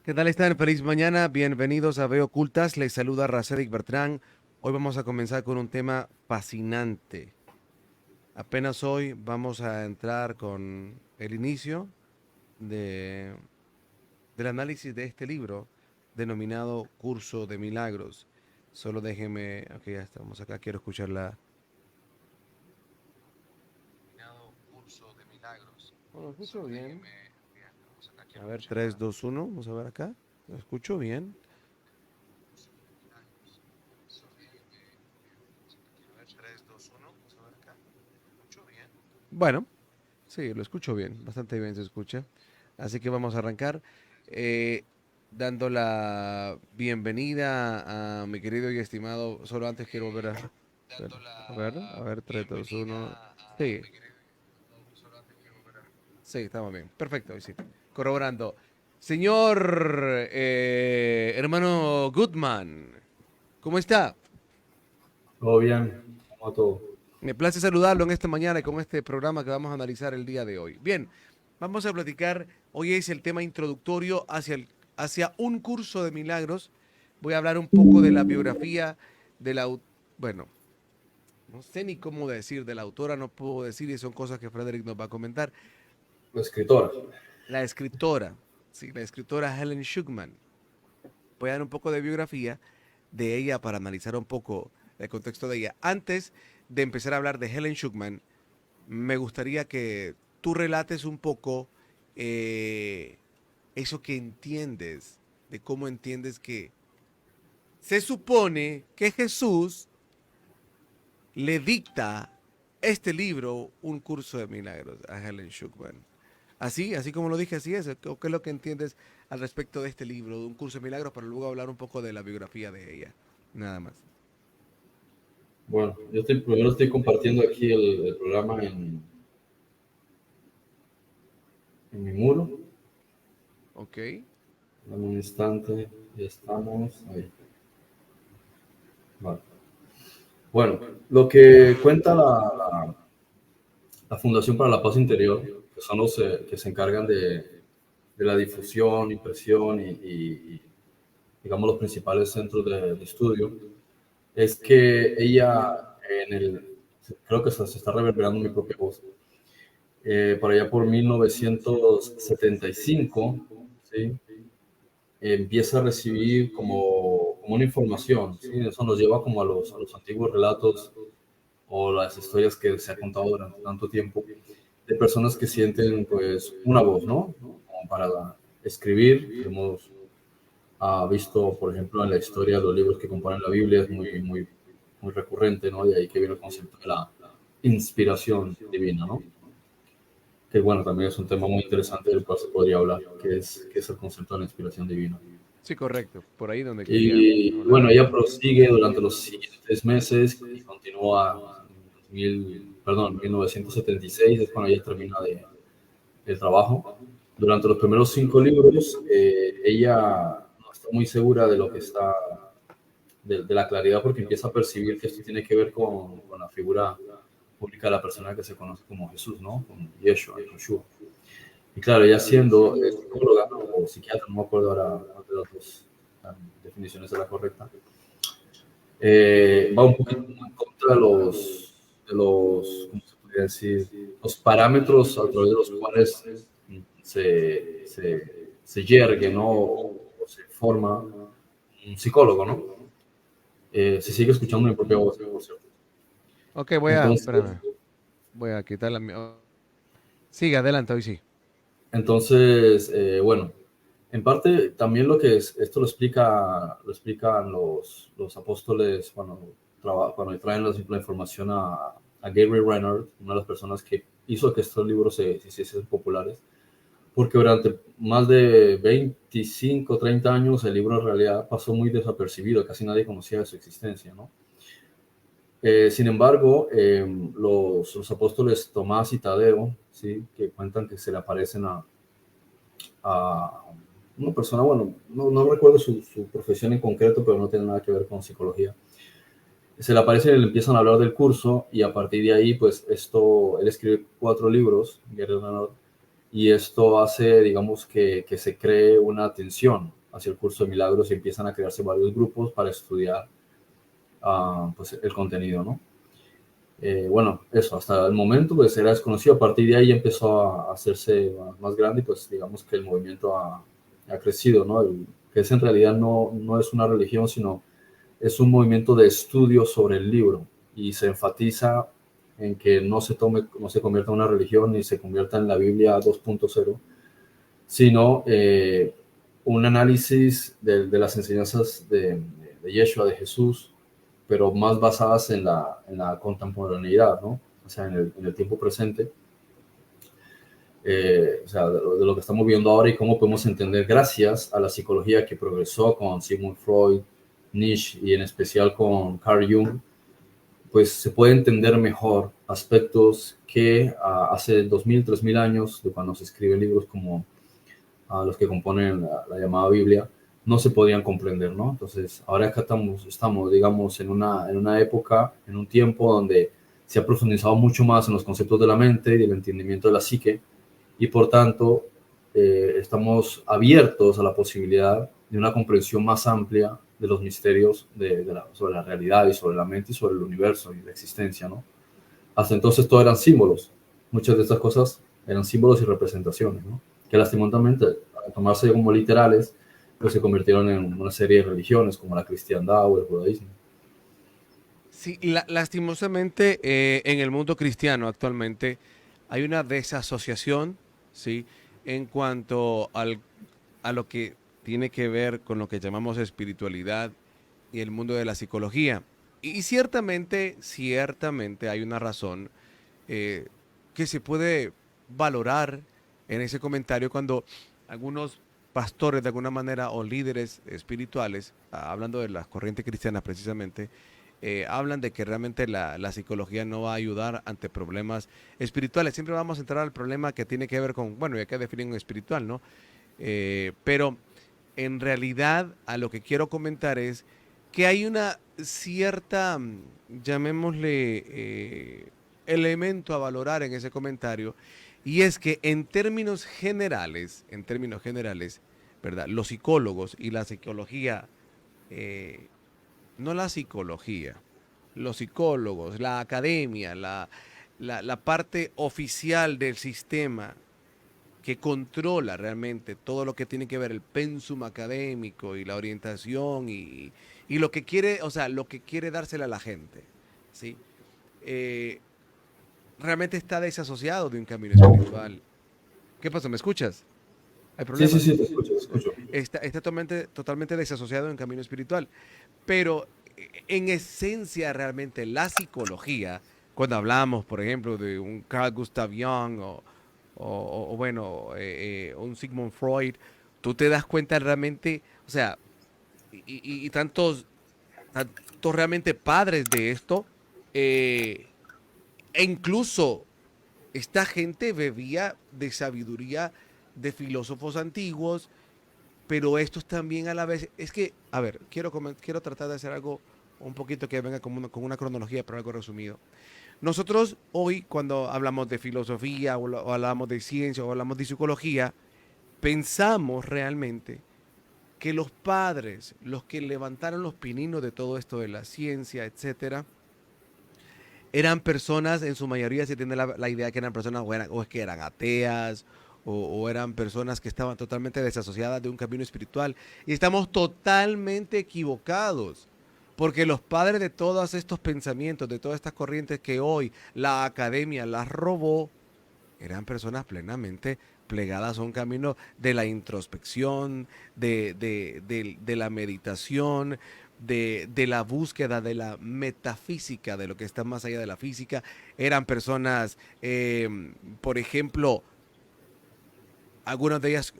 ¿Qué tal están? Feliz mañana, bienvenidos a Veo Ocultas, les saluda Racedic Bertrán. Hoy vamos a comenzar con un tema fascinante. Apenas hoy vamos a entrar con el inicio de, del análisis de este libro denominado Curso de Milagros. Solo déjenme, ok, ya estamos acá, quiero escuchar la... Curso de Milagros. Bueno, lo escucho bien. A ver, 3, 2, 1, vamos a ver acá. Lo escucho bien. A ver, 3, 2, 1, vamos a ver acá. ¿Lo escucho bien? Bueno, sí, lo escucho bien, bastante bien se escucha. Así que vamos a arrancar eh, dando la bienvenida a mi querido y estimado. Solo antes quiero volver a ver, 3, 2, 1. Sí, sí, estamos bien. Perfecto, sí. Corroborando. Señor hermano Goodman, ¿cómo está? Todo bien, como todo. Me place saludarlo en esta mañana y con este programa que vamos a analizar el día de hoy. Bien, vamos a platicar. Hoy es el tema introductorio hacia un curso de milagros. Voy a hablar un poco de la biografía de la... Bueno, no sé ni cómo decir de la autora, no puedo decir y son cosas que Frederick nos va a comentar. La escritora. La escritora, sí, la escritora Helen Schucman. Voy a dar un poco de biografía de ella para analizar un poco el contexto de ella. Antes de empezar a hablar de Helen Schucman, me gustaría que tú relates un poco eh, eso que entiendes, de cómo entiendes que se supone que Jesús le dicta este libro, Un curso de milagros, a Helen Schucman. Así como lo dije, así es. ¿Qué es lo que entiendes al respecto de este libro, de Un curso de milagros, para luego hablar un poco de la biografía de ella? Nada más. Bueno, primero estoy compartiendo aquí el programa en mi muro. Ok. Dame un instante, ya estamos ahí. Vale. Bueno, lo que cuenta la Fundación para la Paz Interior, que son los que se encargan de la difusión, impresión y, digamos, los principales centros de estudio, es que ella, creo que se está reverberando mi propia voz, por allá por 1975, ¿sí? Empieza a recibir como una información, ¿sí? Eso nos lleva como a los antiguos relatos o las historias que se ha contado durante tanto tiempo de personas que sienten pues una voz, ¿no? Como para escribir. Hemos visto, por ejemplo, en la historia de los libros que componen la Biblia, es muy recurrente, ¿no? De ahí que viene el concepto de la inspiración divina, ¿no? Que bueno, también es un tema muy interesante del cual se podría hablar, que es el concepto de la inspiración divina. Sí, correcto. Por ahí donde quería Y hablar. bueno, ella prosigue durante los siguientes meses y continúa en 1976, es cuando ella termina el trabajo. Durante los primeros 5 libros, ella no está muy segura de lo que está, de la claridad, porque empieza a percibir que esto tiene que ver con la figura pública de la persona que se conoce como Jesús, ¿no? Como Yeshua, Yoshua. Y claro, ella siendo psicóloga o psiquiatra, no me acuerdo ahora cuál de las dos definiciones es la correcta, va un poquito en contra ¿cómo se podría decir? Los parámetros a través de los cuales se yergue, ¿no? O se forma un psicólogo, ¿no? Se sigue escuchando mi propia voz, por cierto. Ok, Entonces, espérame, voy a quitar la... Sigue, adelante, hoy sí. Bueno, en parte también esto lo explican los apóstoles cuando traen la información a Gary Renard, una de las personas que hizo que estos libros se hiciesen populares, porque durante más de 25, 30 años el libro en realidad pasó muy desapercibido, casi nadie conocía de su existencia, ¿no? Sin embargo, los apóstoles Tomás y Tadeo, ¿sí? Que cuentan que se le aparecen a una persona, bueno, no recuerdo su profesión en concreto, pero no tiene nada que ver con psicología. Se le aparecen y le empiezan a hablar del curso y a partir de ahí, pues él escribe 4 libros, Guerrero Ganador, y esto hace, digamos, que se cree una tensión hacia el curso de milagros y empiezan a crearse varios grupos para estudiar pues, el contenido, ¿no? Bueno, eso, hasta el momento pues era desconocido, a partir de ahí empezó a hacerse más grande y pues digamos que el movimiento ha crecido, ¿no? Que es en realidad no es una religión, sino es un movimiento de estudio sobre el libro y se enfatiza en que no se convierta en una religión ni se convierta en la Biblia 2.0, sino un análisis de las enseñanzas de Yeshua, de Jesús, pero más basadas en la contemporaneidad, ¿no? O sea, en el tiempo presente, o sea, de lo que estamos viendo ahora y cómo podemos entender, gracias a la psicología que progresó con Sigmund Freud, Nietzsche y en especial con Carl Jung, pues se puede entender mejor aspectos que hace 2000, 3000 años, de cuando se escriben libros como los que componen la llamada Biblia, no se podían comprender, ¿no? Entonces, ahora acá estamos digamos, en una época, en un tiempo donde se ha profundizado mucho más en los conceptos de la mente y del entendimiento de la psique, y por tanto, estamos abiertos a la posibilidad de una comprensión más amplia de los misterios sobre la realidad y sobre la mente y sobre el universo y la existencia, ¿no? Hasta entonces todo eran símbolos. Muchas de estas cosas eran símbolos y representaciones, ¿no? Que lastimosamente, al tomarse como literales, pues se convirtieron en una serie de religiones como la cristiandad o el judaísmo. Sí, lastimosamente en el mundo cristiano actualmente hay una desasociación, ¿sí? En cuanto a lo que tiene que ver con lo que llamamos espiritualidad y el mundo de la psicología. Y ciertamente hay una razón eh, que se puede valorar en ese comentario cuando algunos pastores de alguna manera o líderes espirituales, hablando de las corrientes cristianas precisamente, hablan de que realmente la psicología no va a ayudar ante problemas espirituales. Siempre vamos a entrar al problema que tiene que ver con, bueno, ya que definen un espiritual, ¿no? Pero en realidad a lo que quiero comentar es que hay una cierta, llamémosle, elemento a valorar en ese comentario, y es que en términos generales, ¿verdad? Los psicólogos y la psicología, eh, no la psicología, los psicólogos, la academia, la parte oficial del sistema que controla realmente todo lo que tiene que ver el pensum académico y la orientación y lo que quiere, o sea, lo que quiere dársela a la gente, ¿sí? Eh, realmente está desasociado de un camino espiritual. ¿Qué pasa? ¿Me escuchas? ¿Hay Sí, sí, problemas? sí, te escucho, te escucho. Está totalmente desasociado de un camino espiritual. Pero en esencia realmente la psicología, cuando hablamos, por ejemplo, de un Carl Gustav Jung o bueno, un Sigmund Freud, tú te das cuenta realmente, o sea, y tantos realmente padres de esto, eh, e incluso esta gente bebía de sabiduría de filósofos antiguos, pero estos también a la vez, es que, a ver, quiero tratar de hacer algo un poquito que venga con una cronología, pero algo resumido. Nosotros hoy, cuando hablamos de filosofía o hablamos de ciencia o hablamos de psicología, pensamos realmente que los padres, los que levantaron los pininos de todo esto de la ciencia, etcétera, eran personas, en su mayoría se tiene la idea que eran personas o es que eran ateas o eran personas que estaban totalmente desasociadas de un camino espiritual. Y estamos totalmente equivocados. Porque los padres de todos estos pensamientos, de todas estas corrientes que hoy la academia las robó, eran personas plenamente plegadas a un camino de la introspección, de la meditación, de la búsqueda de la metafísica, de lo que está más allá de la física. Eran personas, por ejemplo, algunas de ellas,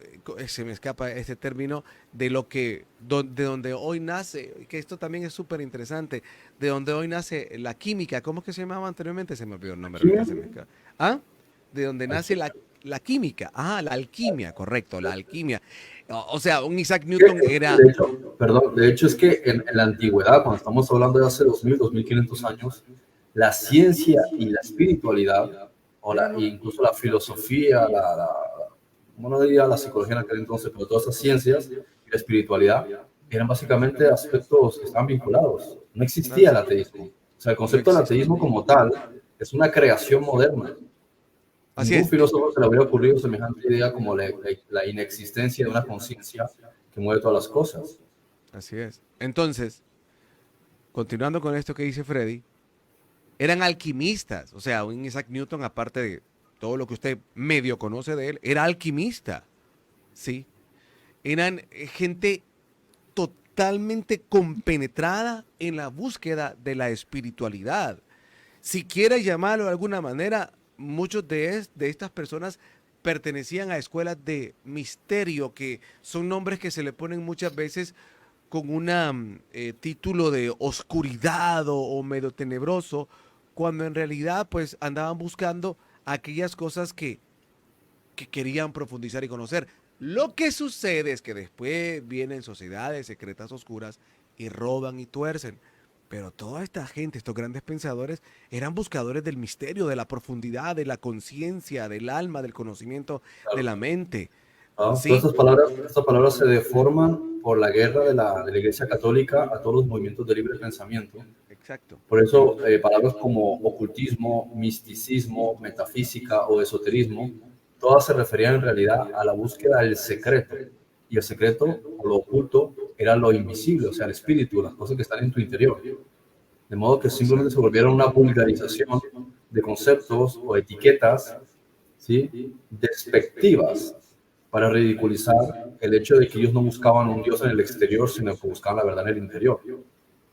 se me escapa este término, de lo que, de donde hoy nace, que esto también es súper interesante, de donde hoy nace la química. ¿Cómo es que se llamaba anteriormente? Se me olvidó el nombre ahorita, ¿Alquimia? se me escapa. ¿Ah? De donde nace ¿Alquimia? la química. Ah, la alquimia, correcto, la alquimia. O sea, un Isaac Que, Newton era... de hecho, perdón, de hecho es que en la antigüedad, cuando estamos hablando de hace 2000, 2500 años, la ciencia y la espiritualidad, incluso la filosofía, como no diría la psicología en aquel entonces, pero todas esas ciencias y la espiritualidad eran básicamente aspectos que estaban vinculados. No existía el Así, ateísmo. O sea, el no concepto del existe. ateísmo como tal es una creación moderna. Así Ningún es, filósofo se le habría ocurrido semejante idea como la inexistencia de una conciencia que mueve todas las cosas. así es. Entonces, continuando con esto que dice Freddy, eran alquimistas. O sea, un Isaac Newton, aparte de todo lo que usted medio conoce de él, era alquimista. Sí. Eran gente totalmente compenetrada en la búsqueda de la espiritualidad. Si quiere llamarlo de alguna manera, muchos de estas personas pertenecían a escuelas de misterio, que son nombres que se le ponen muchas veces con un título de oscuridad o medio tenebroso, cuando en realidad pues andaban buscando aquellas cosas que querían profundizar y conocer. Lo que sucede es que después vienen sociedades secretas oscuras y roban y tuercen. Pero toda esta gente, estos grandes pensadores, eran buscadores del misterio, de la profundidad, de la conciencia, del alma, del conocimiento, de la mente. ¿No? Todas ¿Sí? estas palabras se deforman por la guerra de la Iglesia Católica a todos los movimientos de libre pensamiento. Exacto. Por eso, palabras como ocultismo, misticismo, metafísica o esoterismo, todas se referían en realidad a la búsqueda del secreto. Y el secreto, o lo oculto, era lo invisible, o sea, el espíritu, las cosas que están en tu interior. De modo que simplemente se Exacto. volvieron una vulgarización de conceptos o etiquetas, ¿sí?, despectivas para ridiculizar el hecho de que ellos no buscaban un Dios en el exterior, sino que buscaban la verdad en el interior.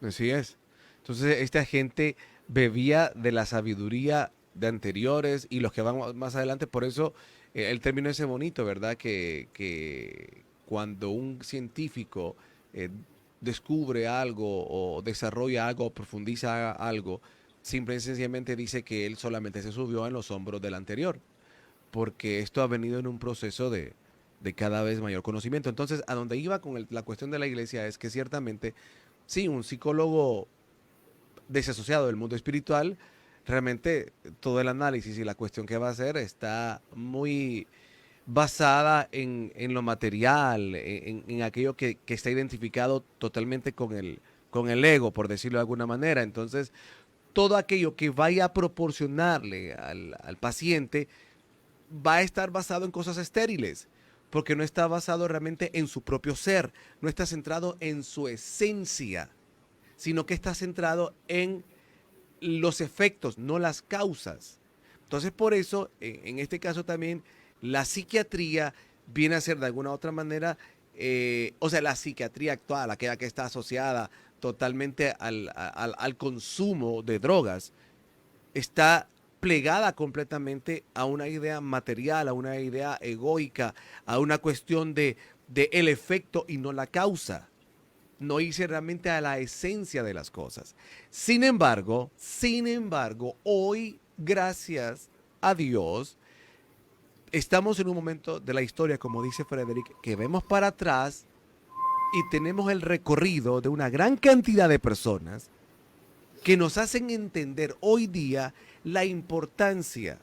Así es. Entonces, esta gente bebía de la sabiduría de anteriores y los que van más adelante, por eso el término ese bonito, ¿verdad? Que cuando un científico eh, descubre algo o desarrolla algo o profundiza algo, simple y sencillamente dice que él solamente se subió en los hombros del anterior, porque esto ha venido en un proceso de cada vez mayor conocimiento. Entonces, a donde iba con la cuestión de la iglesia es que ciertamente, sí, un psicólogo desasociado del mundo espiritual, realmente todo el análisis y la cuestión que va a hacer está muy basada en lo material, en aquello que está identificado totalmente con el ego, por decirlo de alguna manera. Entonces, todo aquello que vaya a proporcionarle al paciente va a estar basado en cosas estériles, porque no está basado realmente en su propio ser, no está centrado en su esencia, sino que está centrado en los efectos, no las causas. Entonces, por eso, en este caso también, la psiquiatría viene a ser de alguna u otra manera, o sea, la psiquiatría actual, aquella que está asociada totalmente al consumo de drogas, está plegada completamente a una idea material, a una idea egoica, a una cuestión de el efecto y no la causa, no irse realmente a la esencia de las cosas. Sin embargo, hoy, gracias a Dios, estamos en un momento de la historia, como dice Frederick, que vemos para atrás y tenemos el recorrido de una gran cantidad de personas que nos hacen entender hoy día la importancia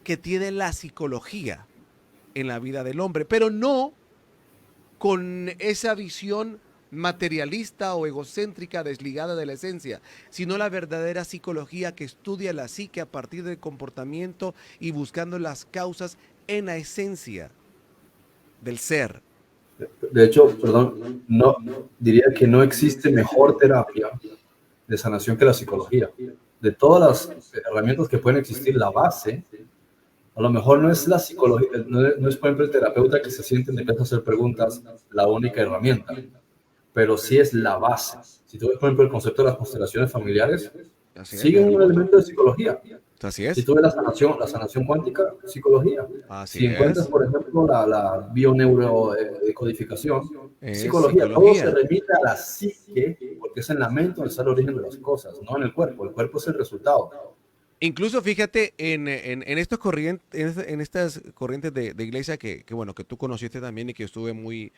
que tiene la psicología en la vida del hombre, pero no con esa visión materialista o egocéntrica desligada de la esencia, sino la verdadera psicología que estudia la psique a partir del comportamiento y buscando las causas en la esencia del ser. De hecho, perdón, no, diría que no existe mejor terapia de sanación que la psicología. De todas las herramientas que pueden existir, la base, a lo mejor no es la psicología, no es por ejemplo el terapeuta que se siente y empieza a hacer preguntas, la única herramienta, pero sí es la base. Si tú ves, por ejemplo, el concepto de las constelaciones familiares, Así es sigue un hermoso. elemento de psicología. Así Si es. tú ves la sanación cuántica, psicología. Así Si encuentras, es. por ejemplo, la bioneurodecodificación, Es psicología. Todo se psicología. remite a la psique, porque es en la mente donde está el origen de las cosas, no en el cuerpo. El cuerpo es el resultado. Incluso fíjate en estos corrientes, en estas corrientes de iglesia bueno, que tú conociste también y que estuve muy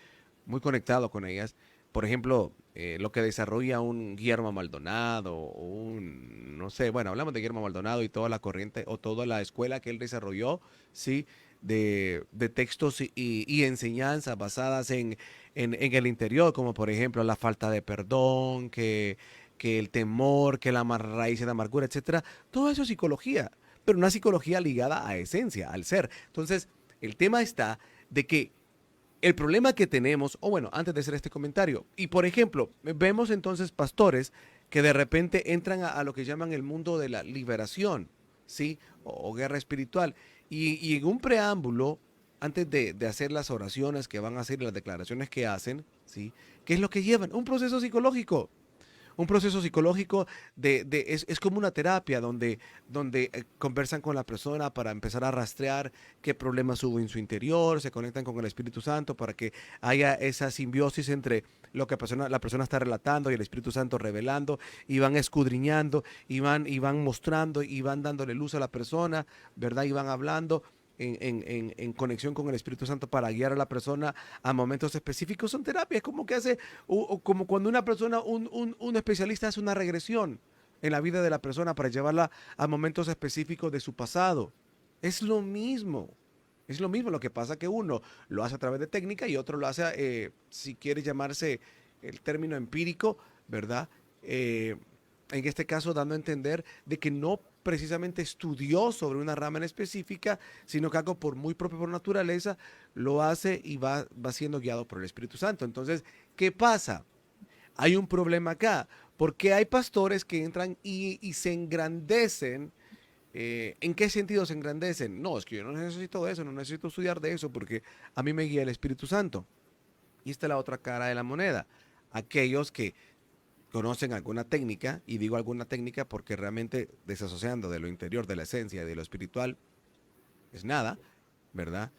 conectado con ellas. Por ejemplo, lo que desarrolla un Guillermo Maldonado, no sé, bueno, hablamos de Guillermo Maldonado y toda la corriente o toda la escuela que él desarrolló, ¿sí? de textos y enseñanzas basadas en el interior, como por ejemplo la falta de perdón, que el temor, que la raíz de la amargura, etcétera. Todo eso es psicología, pero una psicología ligada a esencia, al ser. Entonces, el tema está de que el problema que tenemos, o bueno, antes de hacer este comentario, y por ejemplo, vemos entonces pastores que de repente entran a lo que llaman el mundo de la liberación, ¿sí? O guerra espiritual. Y en un preámbulo, antes de hacer las oraciones que van a hacer y las declaraciones que hacen, ¿sí? ¿Qué es lo que llevan? Un proceso psicológico. Un proceso psicológico es como una terapia donde conversan con la persona para empezar a rastrear qué problemas hubo en su interior, se conectan con el Espíritu Santo para que haya esa simbiosis entre lo que la persona está relatando y el Espíritu Santo revelando, y van escudriñando, y van mostrando, y van dándole luz a la persona, ¿verdad? Y van hablando en conexión con el Espíritu Santo para guiar a la persona a momentos específicos. Son terapias, como que hace, o como cuando una persona, un especialista hace una regresión en la vida de la persona para llevarla a momentos específicos de su pasado. Es lo mismo. Es lo mismo, lo que pasa que uno lo hace a través de técnica y otro lo hace, si quiere llamarse el término empírico, ¿verdad? Eh, en este caso, dando a entender de que no precisamente estudió sobre una rama en específica, sino que algo por muy propio por naturaleza lo hace y va siendo guiado por el Espíritu Santo. Entonces, ¿qué pasa? Hay un problema acá, porque hay pastores que entran y se engrandecen. ¿En qué sentido se engrandecen? No, es que yo no necesito eso, no necesito estudiar de eso, porque a mí me guía el Espíritu Santo. Y esta es la otra cara de la moneda. Aquellos que conocen alguna técnica, y digo alguna técnica porque realmente desasociando de lo interior, de la esencia y de lo espiritual, es nada, ¿verdad?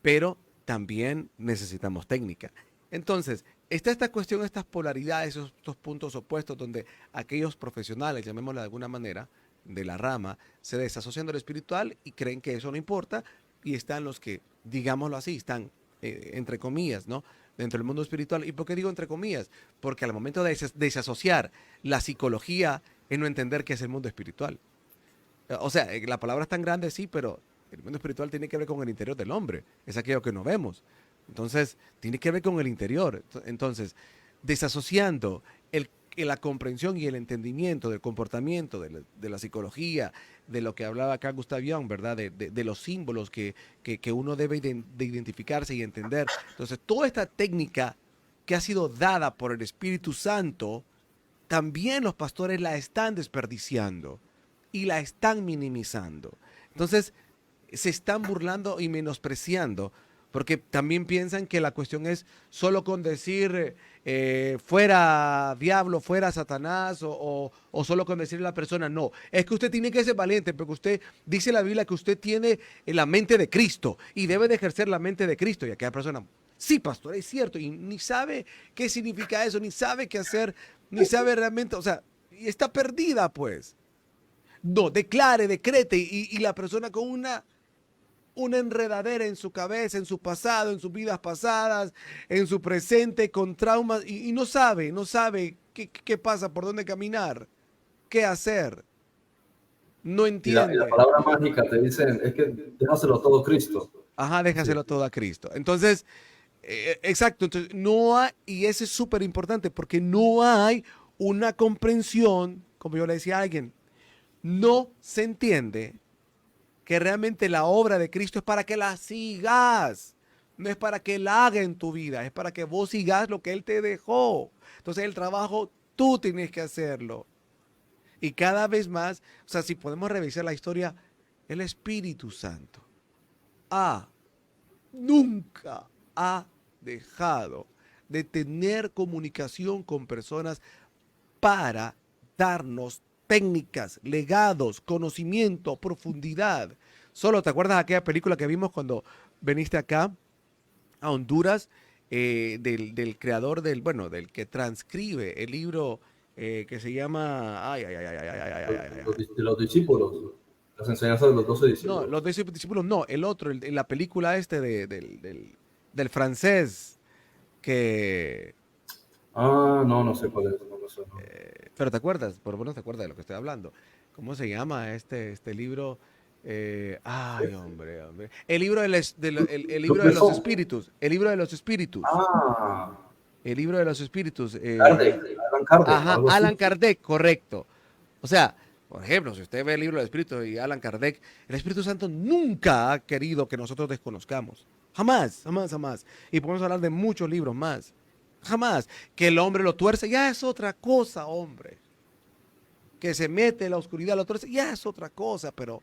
Pero también necesitamos técnica. Entonces, está esta cuestión, estas polaridades, estos puntos opuestos donde aquellos profesionales, llamémoslo de alguna manera, de la rama, se desasocian de lo espiritual y creen que eso no importa, y están los que, digámoslo así, están, entre comillas, ¿no? Dentro del mundo espiritual. ¿Y por qué digo entre comillas? Porque al momento de desasociar la psicología es no entender qué es el mundo espiritual. O sea, la palabra es tan grande, sí, pero el mundo espiritual tiene que ver con el interior del hombre. Es aquello que no vemos. Entonces, tiene que ver con el interior. Entonces, desasociando la comprensión y el entendimiento del comportamiento, de la psicología, de lo que hablaba acá Gustav Jung, ¿verdad? De los símbolos que uno debe de identificarse y entender. Entonces, toda esta técnica que ha sido dada por el Espíritu Santo, también los pastores la están desperdiciando y la están minimizando. Entonces, se están burlando y menospreciando, porque también piensan que la cuestión es solo con decir fuera diablo, fuera Satanás, o solo con decirle a la persona, no, es que usted tiene que ser valiente, porque usted dice en la Biblia que usted tiene la mente de Cristo y debe de ejercer la mente de Cristo. Y aquella persona, sí, pastor, es cierto, y ni sabe qué significa eso, ni sabe qué hacer, ni sabe realmente, o sea, y está perdida, pues. No, declare, decrete, y la persona con una enredadera en su cabeza, en su pasado, en sus vidas pasadas, en su presente, con traumas, y no sabe qué pasa, por dónde caminar, qué hacer, no Y la entiende. palabra mágica te dicen, es que déjaselo todo a Cristo. Ajá, Sí, déjaselo todo a Cristo. Entonces, exacto, entonces no hay, y eso es súper importante, porque no hay una comprensión, como yo le decía a alguien, no se entiende que realmente la obra de Cristo es para que la sigas. No es para que la haga en tu vida, es para que vos sigas lo que Él te dejó. Entonces el trabajo tú tienes que hacerlo. Y cada vez más, o sea, si podemos revisar la historia, el Espíritu Santo nunca ha dejado de tener comunicación con personas para darnos técnicas, legados, conocimiento, profundidad. Solo te acuerdas de aquella película que vimos cuando viniste acá a Honduras, del creador bueno, del que transcribe el libro que se llama, ay, ay, ay, ay, ay, ay, ay, ay, ay, ay. de los discípulos, las enseñanzas de los 12 No, discípulos. los discípulos, no, el otro, en la película del francés que, No, no sé cuál es, no me suena. pero te acuerdas, por lo menos te acuerdas de lo que estoy hablando. ¿Cómo se llama este libro? Ay, hombre, hombre. El libro el libro de Luc los Besson. espíritus. El libro de los espíritus. Ah, El libro de los espíritus. Kardec, Alan Kardec, Ajá, algo así. Alan Kardec, correcto. O sea, por ejemplo, si usted ve el libro del Espíritu y Alan Kardec, el Espíritu Santo nunca ha querido que nosotros desconozcamos. Jamás, jamás, jamás. Y podemos hablar de muchos libros más. Jamás. Que el hombre lo tuerce, ya es otra cosa, hombre. Que se mete en la oscuridad, lo tuerce, ya es otra cosa, pero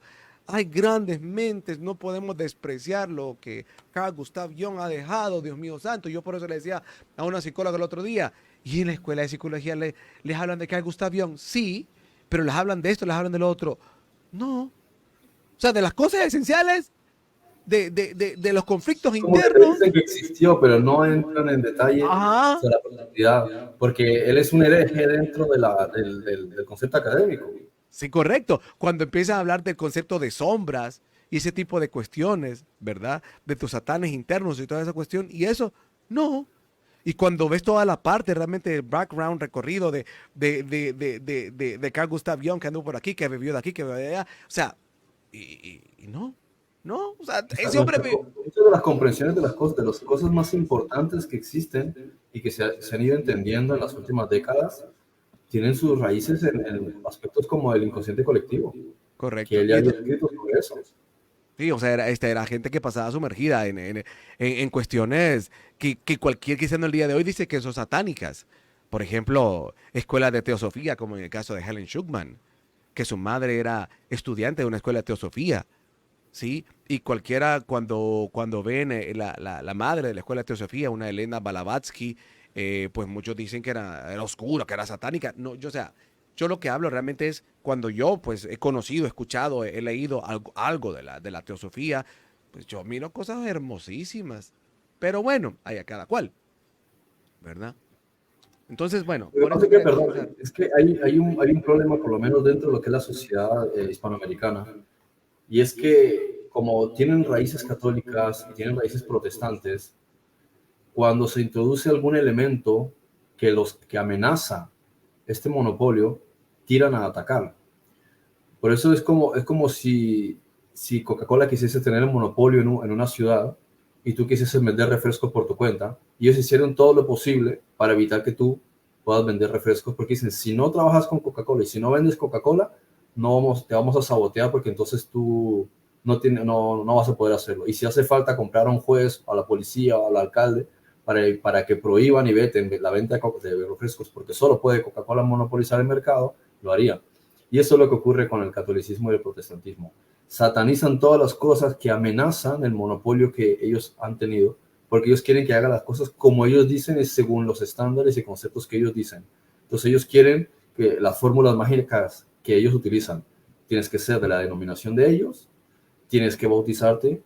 hay grandes mentes, no podemos despreciar lo que Carl Gustav Jung ha dejado, Dios mío santo. Yo por eso le decía a una psicóloga el otro día, y en la escuela de psicología les hablan de Carl Gustav Jung, sí, pero les hablan de esto, les hablan de lo otro. No. O sea, de las cosas esenciales, de los conflictos Como que te internos. dicen que existió, pero no entran en detalle Ajá. sobre la personalidad, porque él es un hereje dentro de del concepto académico. Sí, correcto. Cuando empiezas a hablar del concepto de sombras y ese tipo de cuestiones, ¿verdad? De tus satanes internos y toda esa cuestión, y eso, no. Y cuando ves toda la parte realmente del background recorrido de Carl Gustav Jung, que anduvo por aquí, que vivió de aquí, que vivió de allá, o sea, y no, no, o sea, O sea, ese hombre, muchas de las comprensiones de las cosas más importantes que existen y que se han ido entendiendo en las últimas décadas, tienen sus raíces en aspectos como el inconsciente colectivo, que correcto. él ya Y había esto, escrito sobre eso. sí, o sea, era gente que pasaba sumergida en cuestiones que cualquier cristiano el día de hoy dice que son satánicas. Por ejemplo, escuelas de teosofía, como en el caso de Helen Schuckman, que su madre era estudiante de una escuela de teosofía, ¿sí? Y cualquiera cuando ven la madre de la escuela de teosofía, una Elena Blavatsky, pues muchos dicen que era oscura, que era satánica. No, yo, o sea, yo lo que hablo realmente es cuando yo pues he conocido, escuchado, he leído algo de la teosofía, pues yo miro cosas hermosísimas. Pero bueno, hay a cada cual, ¿verdad? Entonces, bueno, Lo que por pasa eso es que, quería perdón, comenzar. es que hay un problema, por lo menos dentro de lo que es la sociedad hispanoamericana, y es que como tienen raíces católicas y tienen raíces protestantes, cuando se introduce algún elemento que amenaza este monopolio, tiran a atacar. Por eso es como si Coca-Cola quisiese tener el monopolio en una ciudad y tú quisieses vender refrescos por tu cuenta, y ellos hicieron todo lo posible para evitar que tú puedas vender refrescos, porque dicen, si no trabajas con Coca-Cola y si no vendes Coca-Cola, te vamos a sabotear porque entonces tú no vas a poder hacerlo. Y si hace falta comprar a un juez, a la policía o al alcalde para que prohíban y veten la venta de refrescos, porque solo puede Coca-Cola monopolizar el mercado, lo haría. Y eso es lo que ocurre con el catolicismo y el protestantismo. Satanizan todas las cosas que amenazan el monopolio que ellos han tenido, porque ellos quieren que haga las cosas como ellos dicen y según los estándares y conceptos que ellos dicen. Entonces ellos quieren que las fórmulas mágicas que ellos utilizan, tienes que ser de la denominación de ellos, tienes que bautizarte,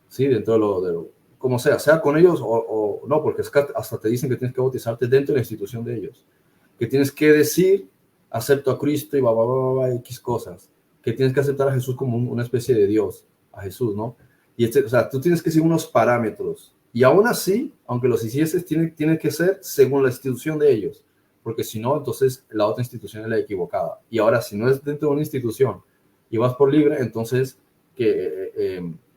¿sí? Dentro como sea con ellos o no, porque es que hasta te dicen que tienes que bautizarte dentro de la institución de ellos, que tienes que decir, acepto a Cristo y X cosas, que tienes que aceptar a Jesús como una especie de Dios, a Jesús, ¿no? O sea, tú tienes que seguir unos parámetros, y aún así, aunque los hicieses, tiene que ser según la institución de ellos, porque si no, entonces la otra institución es la equivocada. Y ahora, si no es dentro de una institución y vas por libre, entonces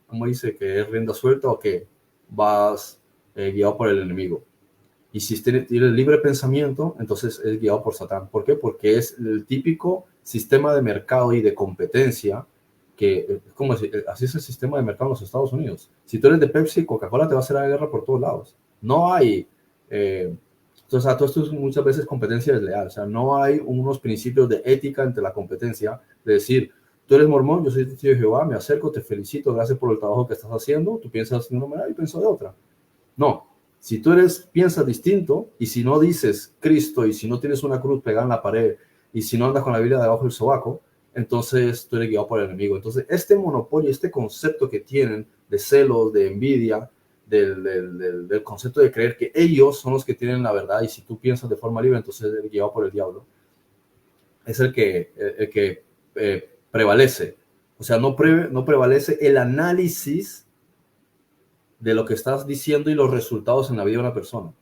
¿cómo dice? Que es rienda suelta o que vas guiado por el enemigo. Y si tienes libre pensamiento, entonces es guiado por Satán. ¿Por qué? Porque es el típico sistema de mercado y de competencia que, como así es el sistema de mercado en los Estados Unidos. Si tú eres de Pepsi, Coca-Cola te va a hacer la guerra por todos lados. No hay, entonces, todo esto es muchas veces competencia desleal. O sea, no hay unos principios de ética entre la competencia, de decir, tú eres mormón, yo soy testigo de Jehová, me acerco, te felicito, gracias por el trabajo que estás haciendo, tú piensas de una manera y pienso de otra. No, si tú piensas distinto y si no dices Cristo y si no tienes una cruz pegada en la pared y si no andas con la Biblia debajo del sobaco, entonces tú eres guiado por el enemigo. Entonces este monopolio, este concepto que tienen de celos, de envidia, del concepto de creer que ellos son los que tienen la verdad y si tú piensas de forma libre, entonces eres guiado por el diablo, es el que prevalece. O sea, no prevalece el análisis de lo que estás diciendo y los resultados en la vida de una persona.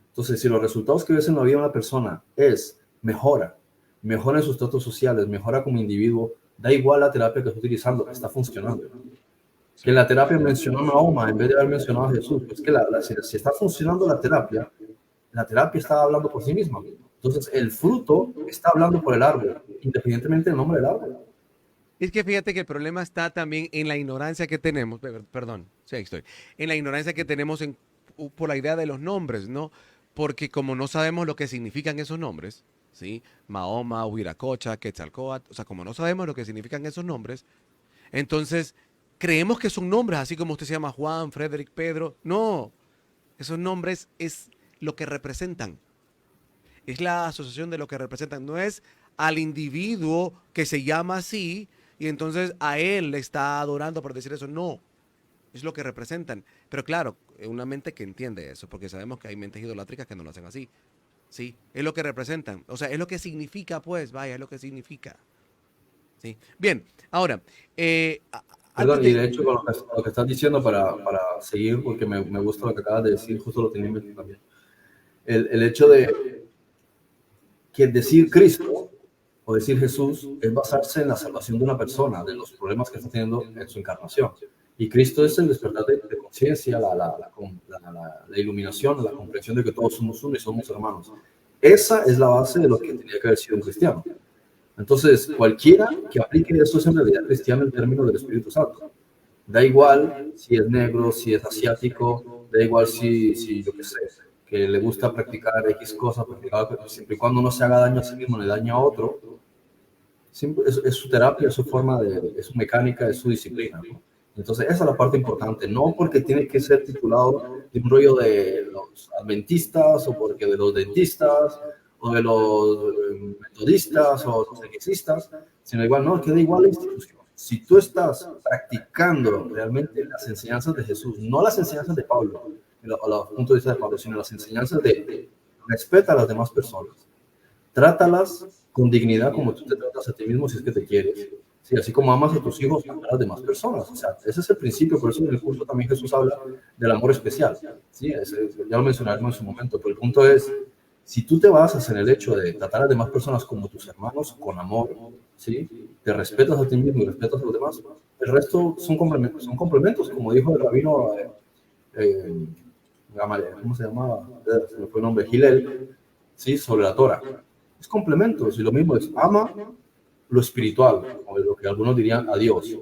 Entonces, si los resultados que ves en la vida de una persona es mejora en sus tratos sociales, mejora como individuo, Da igual la terapia que esté utilizando, está funcionando. Que en la terapia mencionó a Mahoma en vez de haber mencionado a Jesús. Es que si está funcionando la terapia está hablando por sí misma. Entonces, el fruto está hablando por el árbol, independientemente del nombre del árbol. Es que fíjate que el problema está también en la ignorancia que tenemos, perdón, sí, ahí estoy, en la ignorancia que tenemos por la idea de los nombres, ¿no? Porque como no sabemos lo que significan esos nombres, ¿sí? Mahoma, Huiracocha, Quetzalcóatl, o sea, como no sabemos lo que significan esos nombres, entonces creemos que son nombres, así como usted se llama Juan, Frederick, Pedro. No, esos nombres es lo que representan. Es la asociación de lo que representan. No es al individuo que se llama así y entonces a él le está adorando por decir eso. No, es lo que representan. Pero claro, una mente que entiende eso, porque sabemos que hay mentes idolátricas que no lo hacen así. Sí, es lo que representan. O sea, es lo que significa, pues, vaya, es lo que significa. Sí. Bien, ahora, antes Perdón, y de... de hecho, con lo que estás diciendo para seguir, porque me gusta lo que acabas de decir, justo lo tenía en mente también. El hecho de que decir Cristo o decir Jesús es basarse en la salvación de una persona, de los problemas que está teniendo en su encarnación. Y Cristo es el despertar de conciencia, la iluminación, la comprensión de que todos somos uno y somos hermanos. Esa es la base de lo que tenía que haber sido un cristiano. Entonces, cualquiera que aplique eso es en realidad cristiano en términos del Espíritu Santo. Da igual si es negro, si es asiático, da igual si yo qué sé, que le gusta practicar X cosas, siempre y cuando no se haga daño a sí mismo, le daña a otro, es su terapia, es su forma es su mecánica, es su disciplina, ¿no? Entonces, esa es la parte importante, no porque tiene que ser titulado de un rollo de los adventistas o porque de los dentistas o de los metodistas o los equistas, sino igual, no, que da igual la institución. Si tú estás practicando realmente las enseñanzas de Jesús, no las enseñanzas de Pablo, a los puntos de vista de Pablo, sino las enseñanzas de respeta a las demás personas, trátalas con dignidad como tú te tratas a ti mismo si es que te quieres. Sí, así como amas a tus hijos, a las demás personas. O sea, ese es el principio, por eso en el curso también Jesús habla del amor especial. Sí, ya lo mencionaremos en su momento, pero el punto es, si tú te basas en el hecho de tratar a las demás personas como tus hermanos, con amor, ¿sí? Te respetas a ti mismo y respetas a los demás, el resto son complementos como dijo el rabino, ¿cómo se llamaba? Se me fue el nombre, Hillel, ¿sí? Sobre la Torah. Es complementos, y lo mismo es, ama lo espiritual, o lo que algunos dirían a Dios,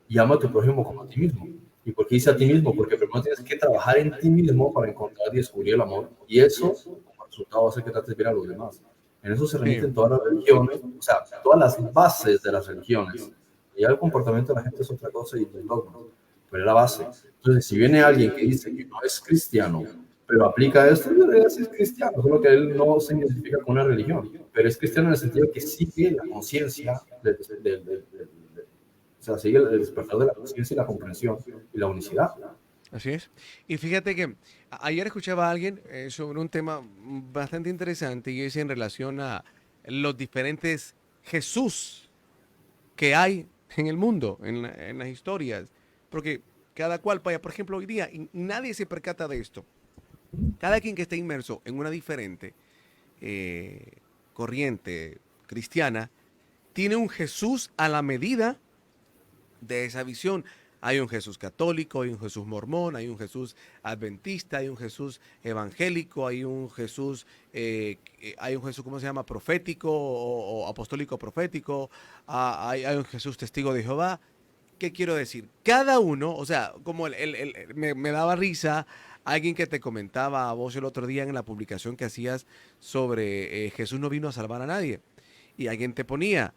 y ama a tu prójimo como a ti mismo. ¿Y por qué dice a ti mismo? Porque primero tienes que trabajar en ti mismo para encontrar y descubrir el amor, y eso, como resultado, va a hacer que trates bien a los demás. En eso se remiten todas las religiones, o sea, todas las bases de las religiones. Y ya el comportamiento de la gente es otra cosa y los dogmas, pero es la base. Entonces, si viene alguien que dice que no es cristiano, pero aplica esto, en realidad sí es cristiano, solo que él no se identifica con una religión, pero es cristiano en el sentido que sigue la conciencia, o sea, sigue el despertar de la conciencia y la comprensión y la unicidad. Así es. Y fíjate que ayer escuchaba a alguien sobre un tema bastante interesante y es en relación a los diferentes Jesús que hay en el mundo, en las historias. Porque cada cual, vaya, por ejemplo, hoy día, y nadie se percata de esto. Cada quien que esté inmerso en una diferente corriente cristiana, tiene un Jesús a la medida de esa visión. Hay un Jesús católico, hay un Jesús mormón, hay un Jesús adventista, hay un Jesús evangélico, hay un Jesús, ¿cómo se llama? Profético o apostólico profético, hay un Jesús testigo de Jehová. ¿Qué quiero decir? Cada uno, o sea, como me daba risa alguien que te comentaba a vos el otro día en la publicación que hacías sobre Jesús no vino a salvar a nadie. Y alguien te ponía,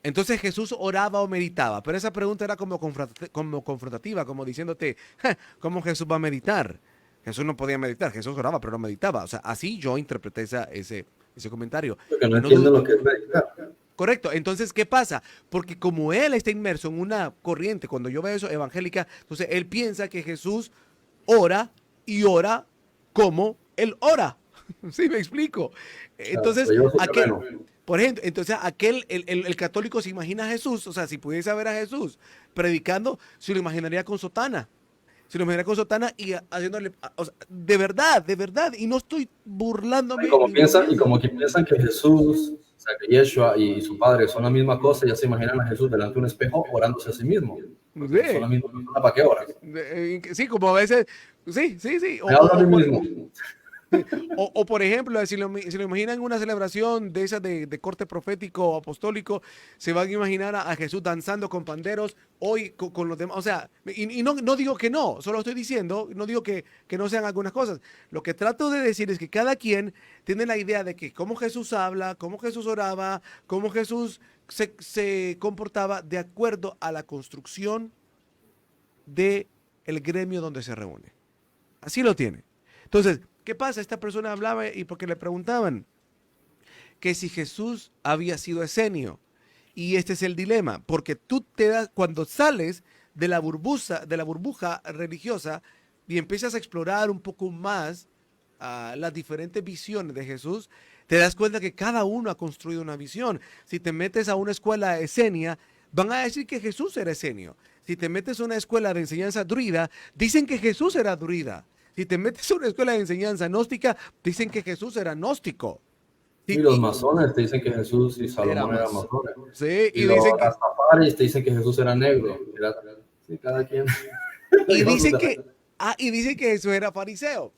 entonces Jesús oraba o meditaba, pero esa pregunta era como confrontativa, como diciéndote, ¿cómo Jesús va a meditar? Jesús no podía meditar, Jesús oraba, pero no meditaba. O sea, así yo interpreté ese comentario. Porque no Y no entienden lo que es meditar. Correcto. Entonces, ¿qué pasa? Porque como él está inmerso en una corriente, cuando yo veo eso, evangélica, entonces él piensa que Jesús ora y ora como él ora. ¿Sí me explico? Entonces, por ejemplo, entonces el católico se imagina a Jesús, o sea, si pudiese ver a Jesús predicando, se lo imaginaría con sotana. Se lo imaginaría con sotana y haciéndole, o sea, de verdad, y no estoy burlándome Y como ni bromeando. que piensan que Jesús O sea, que Yeshua y su padre son la misma cosa, ya se imaginan a Jesús delante de un espejo orándose a sí mismo. Porque son la Sí, misma persona, ¿para qué oras? sí, como a veces, sí, sí, sí. Me hablo a mí mismo. Por ejemplo, si lo imaginan una celebración de esas de corte profético o apostólico, se van a imaginar a Jesús danzando con panderos hoy con los demás. O sea, y no digo que no, solo estoy diciendo, no digo que no sean algunas cosas. Lo que trato de decir es que cada quien tiene la idea de que cómo Jesús habla, cómo Jesús oraba, cómo Jesús se comportaba de acuerdo a la construcción de el gremio donde se reúne. Así lo tiene. Entonces, ¿qué pasa? Esta persona hablaba y porque le preguntaban que si Jesús había sido esenio. Y este es el dilema, porque tú te das, cuando sales de la burbuja religiosa y empiezas a explorar un poco más las diferentes visiones de Jesús, te das cuenta que cada uno ha construido una visión. Si te metes a una escuela esenia, van a decir que Jesús era esenio. Si te metes a una escuela de enseñanza druida, dicen que Jesús era druida. Si te metes a una escuela de enseñanza gnóstica, dicen que Jesús era gnóstico. Y Sí, los masones te dicen que Jesús y era Salomón eran más. masones. Sí, Y y los dicen que, rastafaris te dicen que Jesús era negro. Sí, cada quien. y dicen que, y dicen que Jesús era fariseo.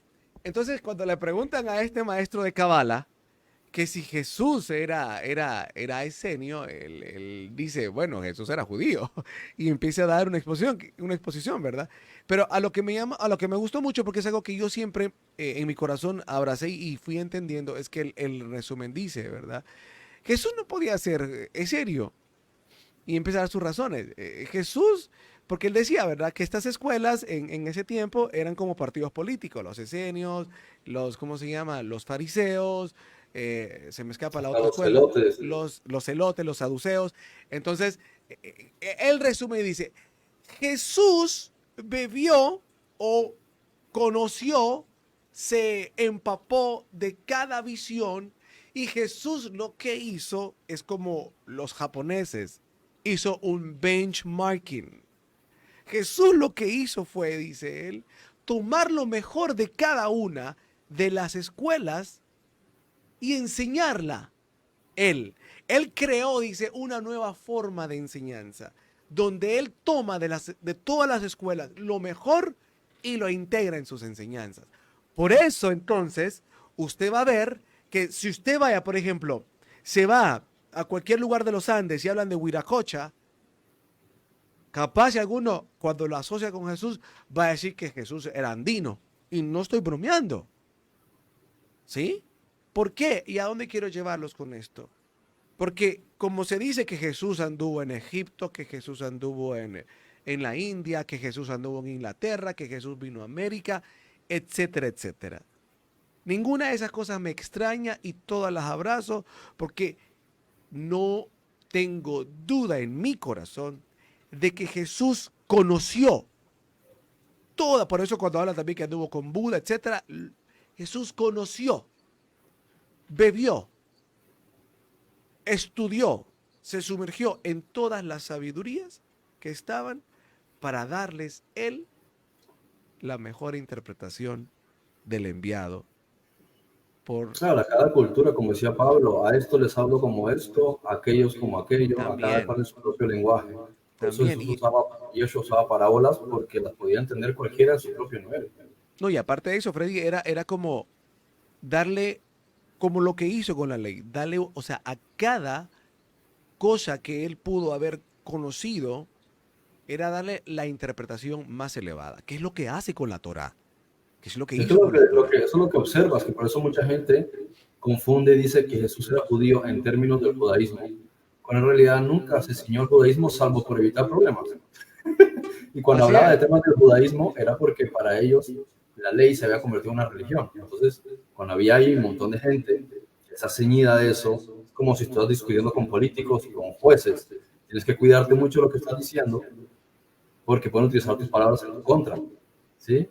Entonces, cuando le preguntan a este maestro de Cabala que si Jesús era esenio, él dice, bueno, Jesús era judío. Y empieza a dar una exposición, ¿verdad? Pero a lo que me gustó mucho, porque es algo que yo siempre en mi corazón abracé y fui entendiendo, es que el resumen dice, ¿verdad? Jesús no podía ser serio y empieza a dar sus razones. Jesús, porque él decía, ¿verdad? Que estas escuelas en ese tiempo eran como partidos políticos, los esenios, ¿cómo se llama? Los fariseos, se me escapa la A otra los escuela, celotes. los celotes, los saduceos. Entonces, él resume y dice, Jesús bebió o conoció, se empapó de cada visión y Jesús lo que hizo es como los japoneses, hizo un benchmarking. Jesús lo que hizo fue, dice él, tomar lo mejor de cada una de las escuelas y enseñarla. Él creó, dice, una nueva forma de enseñanza, donde él toma de todas las escuelas lo mejor y lo integra en sus enseñanzas. Por eso, entonces, usted va a ver que si usted vaya, por ejemplo, se va a cualquier lugar de los Andes y hablan de Huiracocha, capaz si alguno, cuando lo asocia con Jesús, va a decir que Jesús era andino. Y no estoy bromeando. ¿Sí? ¿Por qué? ¿Y a dónde quiero llevarlos con esto? Porque como se dice que Jesús anduvo en Egipto, que Jesús anduvo en la India, que Jesús anduvo en Inglaterra, que Jesús vino a América, etcétera, etcétera. Ninguna de esas cosas me extraña y todas las abrazo porque no tengo duda en mi corazón de que Jesús conoció toda, por eso cuando habla también que anduvo con Buda, etcétera, Jesús conoció, bebió, estudió, se sumergió en todas las sabidurías que estaban para darles él la mejor interpretación del enviado por Claro, a cada cultura, como decía Pablo, a esto les hablo como esto, a aquellos como aquello, a cada también, cual en su propio lenguaje. Por eso también. Jesús usaba parábolas porque las podía entender cualquiera en su propio nivel. No, y aparte de eso, Freddy, era como darle, como lo que hizo con la ley, darle, o sea, a cada cosa que él pudo haber conocido, era darle la interpretación más elevada, que es lo que hace con la Torá, que es lo que Esto hizo es con la Torá. eso es lo que observas, que por eso mucha gente confunde y dice que Jesús era judío en términos del judaísmo, cuando en realidad nunca se ciñó el judaísmo salvo por evitar problemas. Y cuando Así hablaba de es. temas del judaísmo era porque para ellos la ley se había convertido en una religión. Entonces, cuando había ahí un montón de gente que está ceñida de eso, es como si estuvieras discutiendo con políticos y con jueces. Tienes que cuidarte mucho de lo que estás diciendo porque pueden utilizar tus palabras en tu contra. ¿Sí?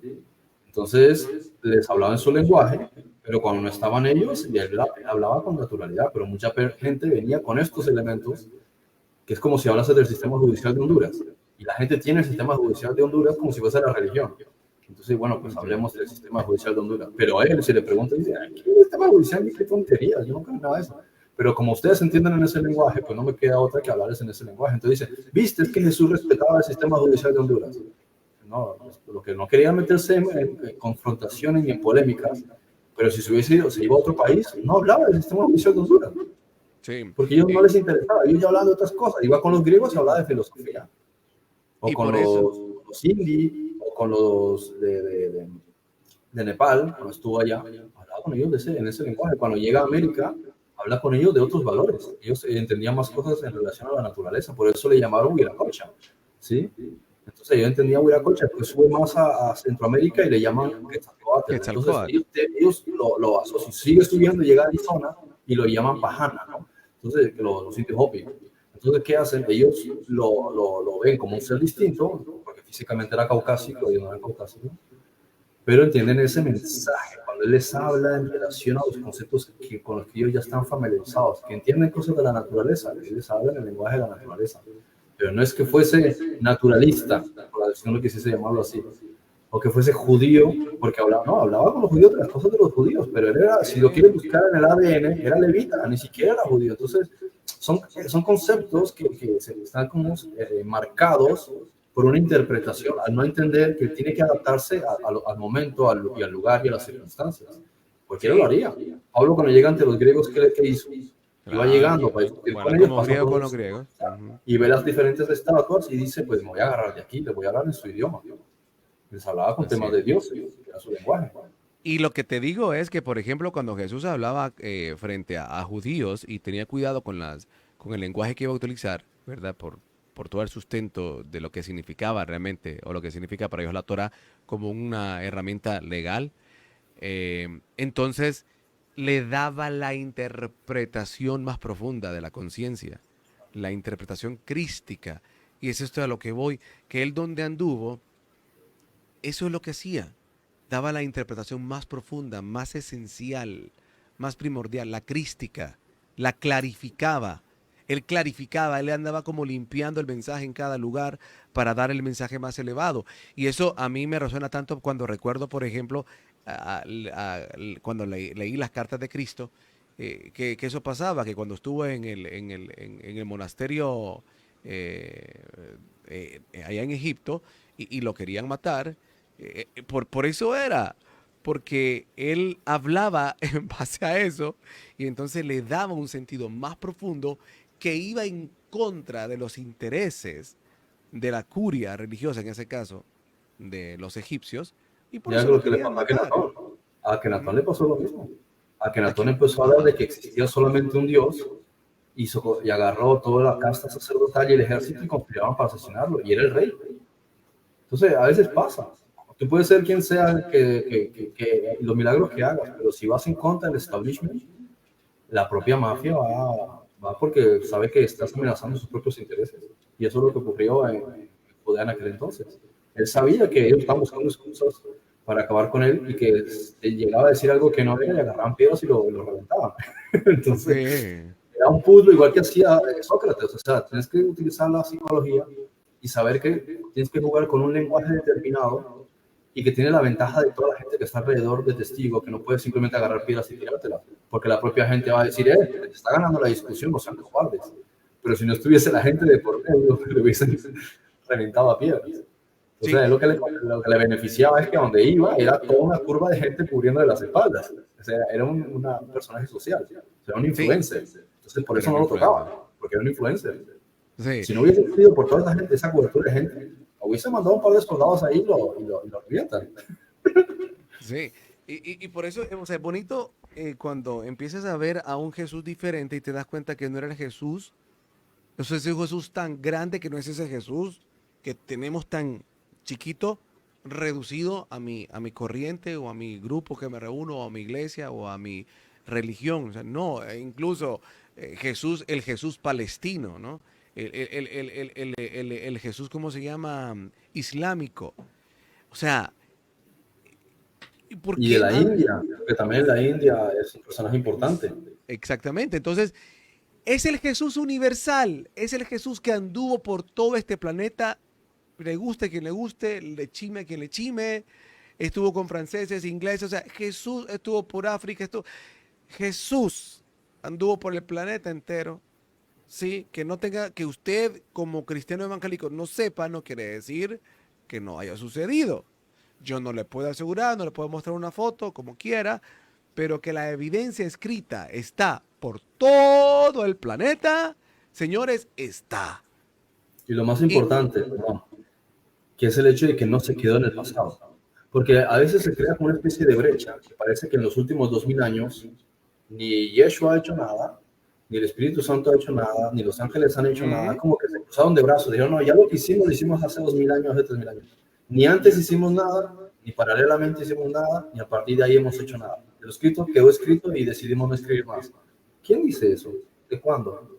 Entonces, les hablaba en su lenguaje, pero cuando no estaban ellos, y él hablaba con naturalidad, pero mucha gente venía con estos elementos, que es como si hablases del sistema judicial de Honduras. Y la gente tiene el sistema judicial de Honduras como si fuese la religión. Entonces, bueno, pues hablemos del sistema judicial de Honduras. Pero a él, si le preguntan, dice, ¿qué sistema judicial? ¿Qué tonterías? Yo no creo en nada de eso. pero como ustedes entienden en ese lenguaje, pues no me queda otra que hablarles en ese lenguaje. Entonces dice, viste, es que Jesús respetaba el sistema judicial de Honduras. No, lo que no quería meterse en confrontaciones ni en polémicas, pero si se hubiese ido, se iba a otro país, no hablaba del sistema judicial de Honduras. Sí. Porque a ellos no les interesaba, ellos ya hablaban de otras cosas. Iba con los griegos y hablaba de filosofía. O con los hindi, o con los de Nepal, cuando estuvo allá, hablaba con ellos en ese lenguaje. Cuando llega a América, habla con ellos de otros valores. Ellos entendían más cosas en relación a la naturaleza, por eso le llamaron Huiracocha, ¿sí? Entonces yo entendía Huiracocha, después sube más a Centroamérica y le llaman Quetzalcóatl. Entonces ellos lo asocian, sigue subiendo, llega a Arizona y lo llaman Pajana, ¿no? Entonces los indios Hopi. Entonces, ¿qué hacen? Ellos lo ven como un ser distinto, porque físicamente era caucásico, ellos no eran caucásicos, pero entienden ese mensaje cuando él les habla en relación a los conceptos con los que ellos ya están familiarizados, que entienden cosas de la naturaleza, él les habla en el lenguaje de la naturaleza, pero no es que fuese naturalista, por la decisión lo quisiese llamarlo así, o que fuese judío, porque hablaba con los judíos de las cosas de los judíos, pero él era, si lo quieres buscar en el ADN, era levita, ni siquiera era judío. Entonces, son conceptos que están como marcados por una interpretación, al no entender que tiene que adaptarse al momento, y al lugar y a las circunstancias. Cualquiera lo haría. Pablo, cuando llega ante los griegos, ¿qué hizo? Iba llegando para discutir con ellos, como con los griegos. Y ve las diferentes estatuas y dice, pues me voy a agarrar de aquí, le voy a hablar en su idioma. Les hablaba con temas de Dios, era su lenguaje. Y lo que te digo es que, por ejemplo, cuando Jesús hablaba frente a judíos y tenía cuidado con el lenguaje que iba a utilizar, ¿verdad? Por todo el sustento de lo que significaba realmente, o lo que significa para ellos la Torah como una herramienta legal, entonces le daba la interpretación más profunda de la conciencia, la interpretación crística. Y es esto a lo que voy, que él donde anduvo, eso es lo que hacía. Daba la interpretación más profunda, más esencial, más primordial, la crística, la clarificaba. Él andaba como limpiando el mensaje en cada lugar para dar el mensaje más elevado. Y eso a mí me resuena tanto cuando recuerdo, por ejemplo, cuando leí las cartas de Cristo, que eso pasaba, que cuando estuvo en el monasterio allá en Egipto y lo querían matar, por eso era, porque él hablaba en base a eso y entonces le daba un sentido más profundo que iba en contra de los intereses de la curia religiosa, en ese caso, de los egipcios, y por Ya eso lo lo que le querían pasó matar. a Akenatón le pasó lo mismo. ¿A Akenatón quién? empezó a hablar de que existía solamente un Dios y agarró toda la casta sacerdotal y el ejército y conspiraban para asesinarlo, y era el rey. Entonces, a veces pasa. Tú puedes ser quien sea que los milagros que hagas, pero si vas en contra del establishment, la propia mafia va porque sabe que estás amenazando sus propios intereses. Y eso es lo que ocurrió en Judea en aquel entonces. Él sabía que ellos estaban buscando excusas para acabar con él y que llegaba a decir algo que no era y agarraban piedras y lo reventaban. Entonces, Sí, era un puzzle igual que hacía Sócrates. O sea, tienes que utilizar la psicología y saber que tienes que jugar con un lenguaje determinado y que tiene la ventaja de toda la gente que está alrededor de testigo, que no puede simplemente agarrar piedras y tirártelas, porque la propia gente va a decir, te está ganando la discusión, no sean cobardes. Pero si no estuviese la gente de por medio, le hubiesen reventado a piedras. O sí, sea, lo que le beneficiaba es que donde iba era toda una curva de gente cubriendo de las espaldas. O sea, era un personaje social, o sea, un sí, influencer. Entonces, por eso era no un lo influencer. tocaban, porque era un influencer. Sí, Si no hubiese sido por toda esa gente, esa cobertura de gente, hubiese mandado un par de soldados ahí y lo revientan. sí. Y por eso, o sea, es bonito cuando empiezas a ver a un Jesús diferente y te das cuenta que no era el Jesús, no es ese Jesús tan grande, que no es ese Jesús que tenemos tan chiquito, reducido a mi corriente o a mi grupo que me reúno, o a mi iglesia o a mi religión. O sea, no, incluso Jesús, el Jesús palestino, ¿no? El Jesús, ¿cómo se llama? Islámico. O sea, ¿por Y de qué la no? India, que también la India es un personaje importante. Exactamente. Entonces, es el Jesús universal, es el Jesús que anduvo por todo este planeta, le guste a quien le guste, le chime a quien le chime, estuvo con franceses, ingleses, o sea, Jesús estuvo por África, Jesús anduvo por el planeta entero. Sí, que no tenga, que usted como cristiano evangélico no sepa, no quiere decir que no haya sucedido. Yo no le puedo asegurar, no le puedo mostrar una foto, como quiera, pero que la evidencia escrita está por todo el planeta, señores, está. Y lo más Y importante, perdón, que es el hecho de que no se quedó en el pasado. Porque a veces se crea como una especie de brecha, que parece que en los últimos 2000 años ni Yeshua ha hecho nada, ni el Espíritu Santo ha hecho nada, ni los ángeles han hecho nada, ujú, como que se cruzaron de brazos, dijeron, no, ya lo hicimos hace 2000 años, hace 3000 años. Ni antes hicimos nada, ni paralelamente hicimos nada, ni a partir de ahí hemos hecho nada. Lo escrito quedó escrito y decidimos no escribir más. ¿Quién dice eso? ¿De cuándo?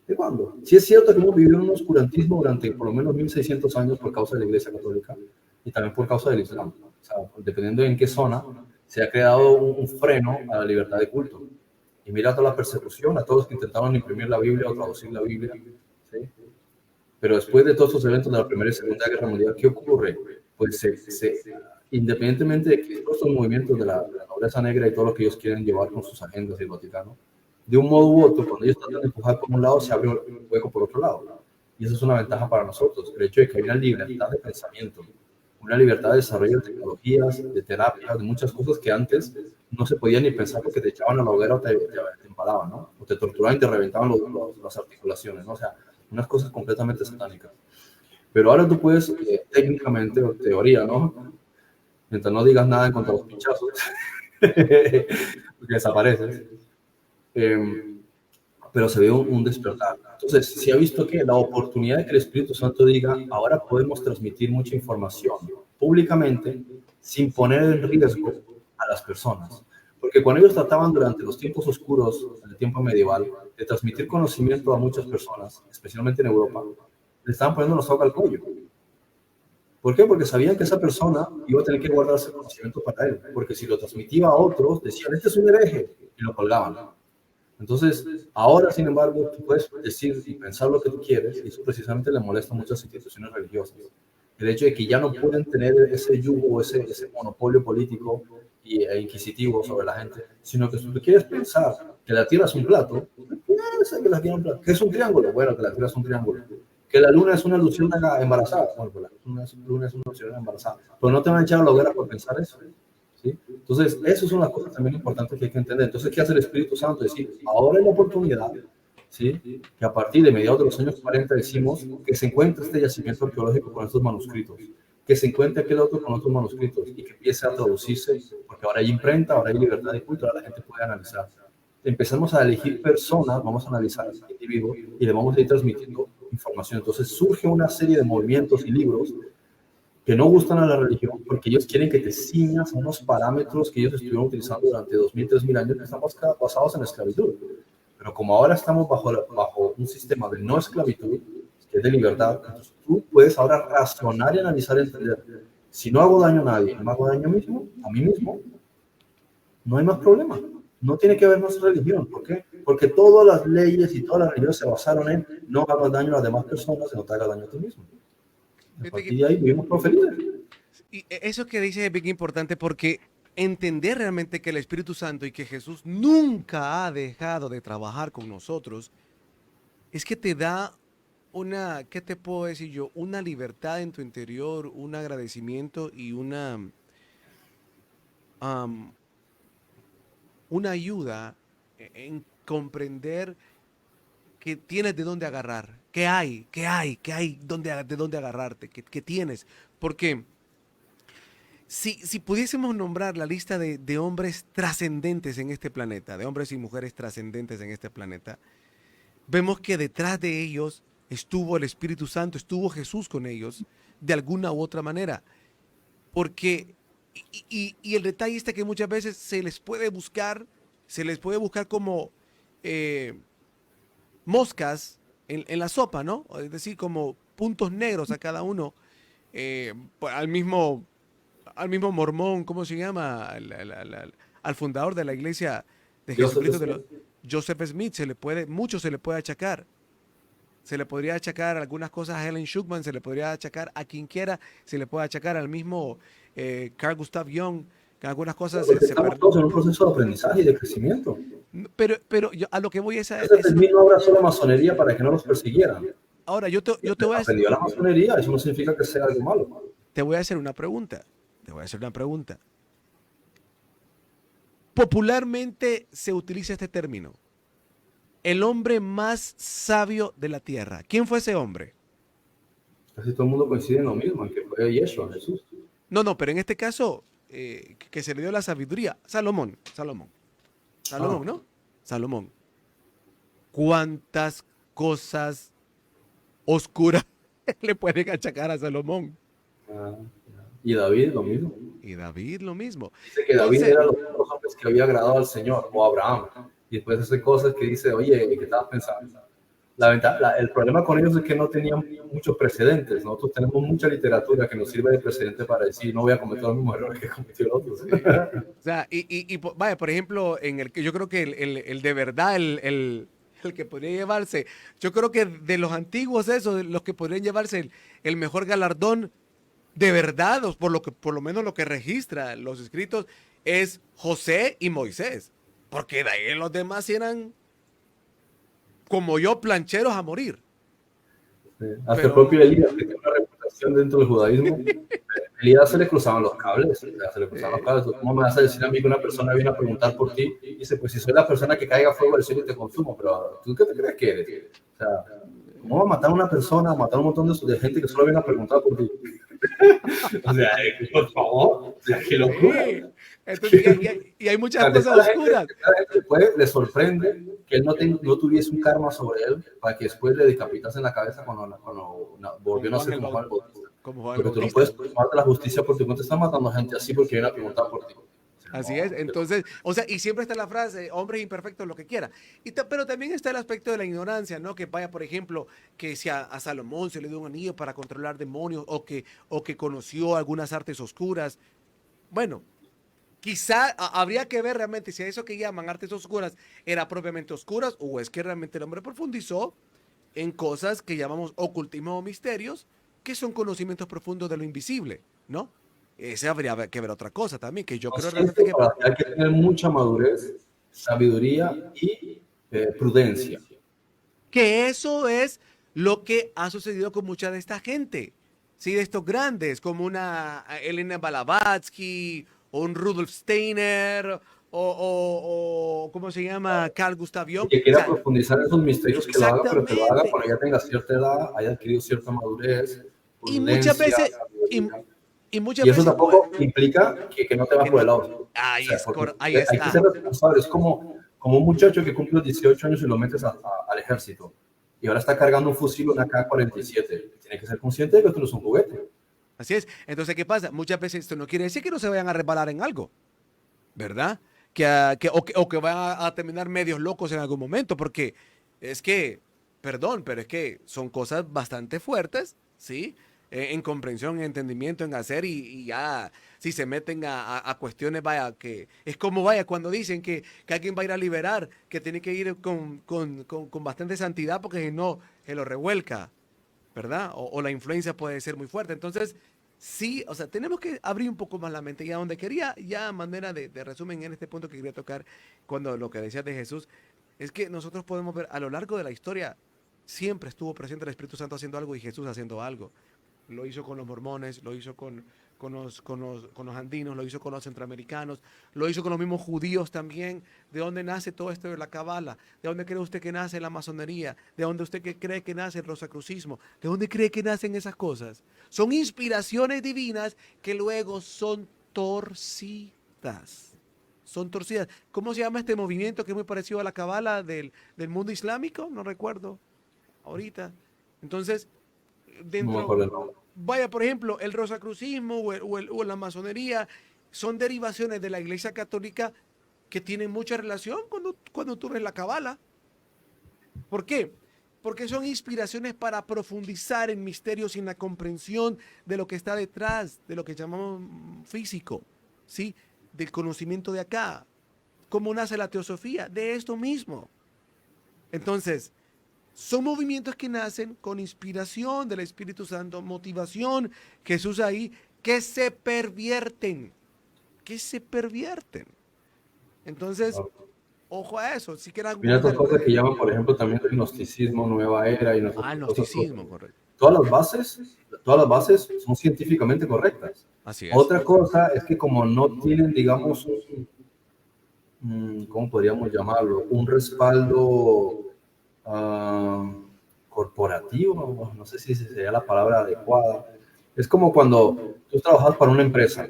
¿De cuándo? Sí es cierto que hemos vivido en un oscurantismo durante por lo menos 1600 años por causa de la Iglesia Católica y también por causa del Islam. O sea, dependiendo de en qué zona, se ha creado un freno a la libertad de culto. Y mira toda la persecución a todos los que intentaron imprimir la Biblia o traducir la Biblia. ¿Sí? Pero después de todos estos eventos de la Primera y Segunda Guerra Mundial, ¿qué ocurre? Pues independientemente de que todos estos movimientos de la nobleza negra y todo lo que ellos quieren llevar con sus agendas y el Vaticano, de un modo u otro, cuando ellos tratan de empujar por un lado, se abre un hueco por otro lado. Y eso es una ventaja para nosotros, el hecho de que hay una libertad de pensamiento, una libertad de desarrollo de tecnologías, de terapias, de muchas cosas que antes no se podía ni pensar porque te echaban a la hoguera o te empalaban, ¿no? O te torturaban y te reventaban las articulaciones, ¿no? O sea, unas cosas completamente satánicas. Pero ahora tú puedes, técnicamente, o teoría, ¿no? Mientras no digas nada en contra de los pinchazos, porque desapareces. Eh, pero se ve un despertar. Entonces, si ha visto que la oportunidad de que el Espíritu Santo diga, ahora podemos transmitir mucha información públicamente sin poner en riesgo a las personas. Porque cuando ellos trataban durante los tiempos oscuros, en el tiempo medieval, de transmitir conocimiento a muchas personas, especialmente en Europa, le estaban poniendo la soga al cuello. ¿Por qué? Porque sabían que esa persona iba a tener que guardarse el conocimiento para él. Porque si lo transmitía a otros, decían, este es un hereje, y lo colgaban. Entonces, ahora, sin embargo, tú puedes decir y pensar lo que tú quieres, y eso precisamente le molesta a muchas instituciones religiosas. El hecho de que ya no pueden tener ese yugo, ese monopolio político e inquisitivo sobre la gente, sino que si tú quieres pensar que la Tierra es un plato, piensa que la Tierra es un plato. ¿Qué es un triángulo? Bueno, que la Tierra es un triángulo. Que la Luna es una luciérnaga embarazada. Bueno, pues la Luna es una luciérnaga embarazada. Pero no te van a echar a la hoguera por pensar eso. ¿Sí? Entonces, eso es una cosa también importante que hay que entender. Entonces, ¿qué hace el Espíritu Santo? Decir, ahora es la oportunidad, ¿sí? Que a partir de mediados de los años 40 decimos que se encuentre este yacimiento arqueológico con estos manuscritos, que se encuentre aquel otro con otros manuscritos y que empiece a traducirse, porque ahora hay imprenta, ahora hay libertad de culto, ahora la gente puede analizar. Empezamos a elegir personas, vamos a analizar a este individuo y le vamos a ir transmitiendo información. Entonces surge una serie de movimientos y libros que no gustan a la religión porque ellos quieren que te ciñas a unos parámetros que ellos estuvieron utilizando durante 2000, 3000 años que están basados en la esclavitud. Pero como ahora estamos bajo un sistema de no esclavitud, que es de libertad, entonces tú puedes ahora razonar y analizar y entender. Si no hago daño a nadie, no me hago daño a mí mismo, no hay más problema. No tiene que haber más religión. ¿Por qué? Porque todas las leyes y todas las religiones se basaron en no hagas daño a las demás personas y no te hagas daño a ti mismo. A partir de ahí vivimos profelices. y eso que dice es bien importante porque entender realmente que el Espíritu Santo y que Jesús nunca ha dejado de trabajar con nosotros es que te da una, ¿qué te puedo decir yo? Una libertad en tu interior, un agradecimiento y am, una ayuda en comprender que tienes de dónde agarrar, de dónde agarrarte, que tienes. Porque si pudiésemos nombrar la lista de hombres trascendentes en este planeta, de hombres y mujeres trascendentes en este planeta, vemos que detrás de ellos estuvo el Espíritu Santo, estuvo Jesús con ellos, de alguna u otra manera. Porque, y el detalle está que muchas veces se les puede buscar como eh, moscas en la sopa, ¿no? Es decir, como puntos negros a cada uno, eh, al mismo al mismo mormón, ¿cómo se llama? Al fundador de la iglesia de Joseph Jesucristo, Smith. Joseph Smith, mucho se le puede achacar. Se le podría achacar algunas cosas a Helen Schuckman, se le podría achacar a quien quiera, se le puede achacar al mismo Carl Gustav Jung, que algunas cosas Porque se estamos per... todos en un proceso de aprendizaje y de crecimiento. Pero yo a lo que voy es a... Entonces el mismo abrazó la masonería para que no los persiguieran. Ahora, yo te voy a, Aprendió la masonería, eso no significa que sea algo malo. te voy a hacer una pregunta. Te voy a hacer una pregunta. Popularmente se utiliza este término. El hombre más sabio de la tierra. ¿Quién fue ese hombre? Casi todo el mundo coincide en lo mismo, en que fue Yeshua, Jesús. No, pero en este caso, que se le dio la sabiduría. Ah, Salomón, ¿no? Salomón. ¿Cuántas cosas oscuras le pueden achacar a Salomón? ah, y David, lo mismo. Y David lo mismo. Dice que David Entonces, era los hombres que había agradado al Señor, o Abraham. Y después hace cosas que dice, oye, ¿qué estabas pensando? El problema con ellos es que no tenían muchos precedentes. Nosotros tenemos mucha literatura que nos sirve de precedente para decir, no voy a cometer los mismos errores que cometió el otro. sí. O sea, vaya, por ejemplo, en el que yo creo que el de verdad, el que podría llevarse, yo creo que de los antiguos esos, los que podrían llevarse el mejor galardón de verdad, o por lo menos lo que registra los escritos, es José y Moisés. Porque de ahí los demás eran como yo, plancheros a morir. Hasta el Pero, propio Elías, que tiene una reputación dentro del judaísmo, Elías se le cruzaban los cables, se le cruzaban los cables. ¿Cómo me vas a decir a mí que una persona viene a preguntar por ti? Y dice, pues si soy la persona que caiga fuego del cielo y te consumo, pero ¿tú qué te crees que eres? O sea, ¿cómo va a matar a una persona, a matar a un montón de gente que solo viene a preguntar por ti? O sea, por favor, qué locura. sí. Entonces, y hay muchas cosas oscuras. Le sorprende que él no tuviese un karma sobre él para que después le decapitasen la cabeza cuando volvió a nacer como Juan el Bautista. Como Juan el Porque tú no Bautista. puedes tomarte la justicia porque no te están matando gente así porque viene a preguntar por ti. Así es. Entonces, o sea, y siempre está la frase, hombres imperfectos, lo que quiera. Pero también está el aspecto de la ignorancia, ¿no? Que vaya, por ejemplo, que si a Salomón se le dio un anillo para controlar demonios o que conoció algunas artes oscuras. Bueno, quizá habría que ver realmente si a eso que llaman artes oscuras era propiamente oscuras o es que realmente el hombre profundizó en cosas que llamamos ocultismo o misterios, que son conocimientos profundos de lo invisible, ¿no? Ese habría que ver otra cosa también, que yo creo realmente que, Hay que tener mucha madurez, sabiduría y prudencia. que eso es lo que ha sucedido con mucha de esta gente, ¿sí? De estos grandes, como una Elena Blavatsky, o un Rudolf Steiner, ¿cómo se llama? Carl Gustav Y Jung. que O quiera sea, profundizar en sus misterios, que lo haga, pero que lo haga exactamente. cuando ya tenga cierta edad, haya adquirido cierta madurez, Y muchas prudencia, veces, y, sabiduría. y muchas Y eso veces, tampoco implica que no te vas que por el no, lado. O sea, porque ahí hay que está. ser responsable. Es como un muchacho que cumple los 18 años y lo metes al ejército. Y ahora está cargando un fusil, una K-47. Tiene que ser consciente de que esto no es un juguete. Así es. Entonces, ¿qué pasa? Muchas veces esto no quiere decir que no se vayan a resbalar en algo, ¿verdad? O que van a terminar medios locos en algún momento, porque es que, perdón, pero es que son cosas bastante fuertes, ¿sí? En comprensión, en entendimiento, en hacer y ya, si se meten a cuestiones, vaya, que es como, vaya, cuando dicen que alguien va a ir a liberar, que tiene que ir con bastante santidad, porque si no, se lo revuelca, ¿verdad? O la influencia puede ser muy fuerte. Entonces, sí, o sea, tenemos que abrir un poco más la mente. Y a donde quería, ya manera de resumen en este punto que quería tocar, cuando lo que decías de Jesús, es que nosotros podemos ver a lo largo de la historia, siempre estuvo presente el Espíritu Santo haciendo algo y Jesús haciendo algo. Lo hizo con los mormones, lo hizo con los andinos, lo hizo con los centroamericanos, lo hizo con los mismos judíos también. ¿De dónde nace todo esto de la cabala? ¿De dónde cree usted que nace la masonería? ¿De dónde usted cree que nace el rosacrucismo? ¿De dónde cree que nacen esas cosas? Son inspiraciones divinas que luego son torcidas. Son torcidas. ¿Cómo se llama este movimiento que es muy parecido a la cabala del mundo islámico? No recuerdo ahorita. Entonces, No me dentro, acuerdo el nombre. vaya, por ejemplo, el rosacrucismo o la masonería son derivaciones de la Iglesia Católica que tienen mucha relación cuando tú ves la cabala. ¿Por qué? Porque son inspiraciones para profundizar en misterios y en la comprensión de lo que está detrás, de lo que llamamos físico, ¿sí? Del conocimiento de acá. ¿Cómo nace la teosofía? De esto mismo. Entonces, son movimientos que nacen con inspiración del Espíritu Santo, motivación, Jesús ahí, que se pervierten, que se pervierten. Entonces, Ojo a eso, si quieren Mira otras googlearlo. cosas que llaman, por ejemplo, también el gnosticismo, nueva era y no sé Ah, el qué otras cosas. gnosticismo, correcto. Todas las bases son científicamente correctas. Así es. Otra cosa es que como no tienen, digamos, ¿cómo podríamos llamarlo? Un respaldo ah, corporativo, no sé si sería la palabra adecuada. Es como cuando tú trabajas para una empresa.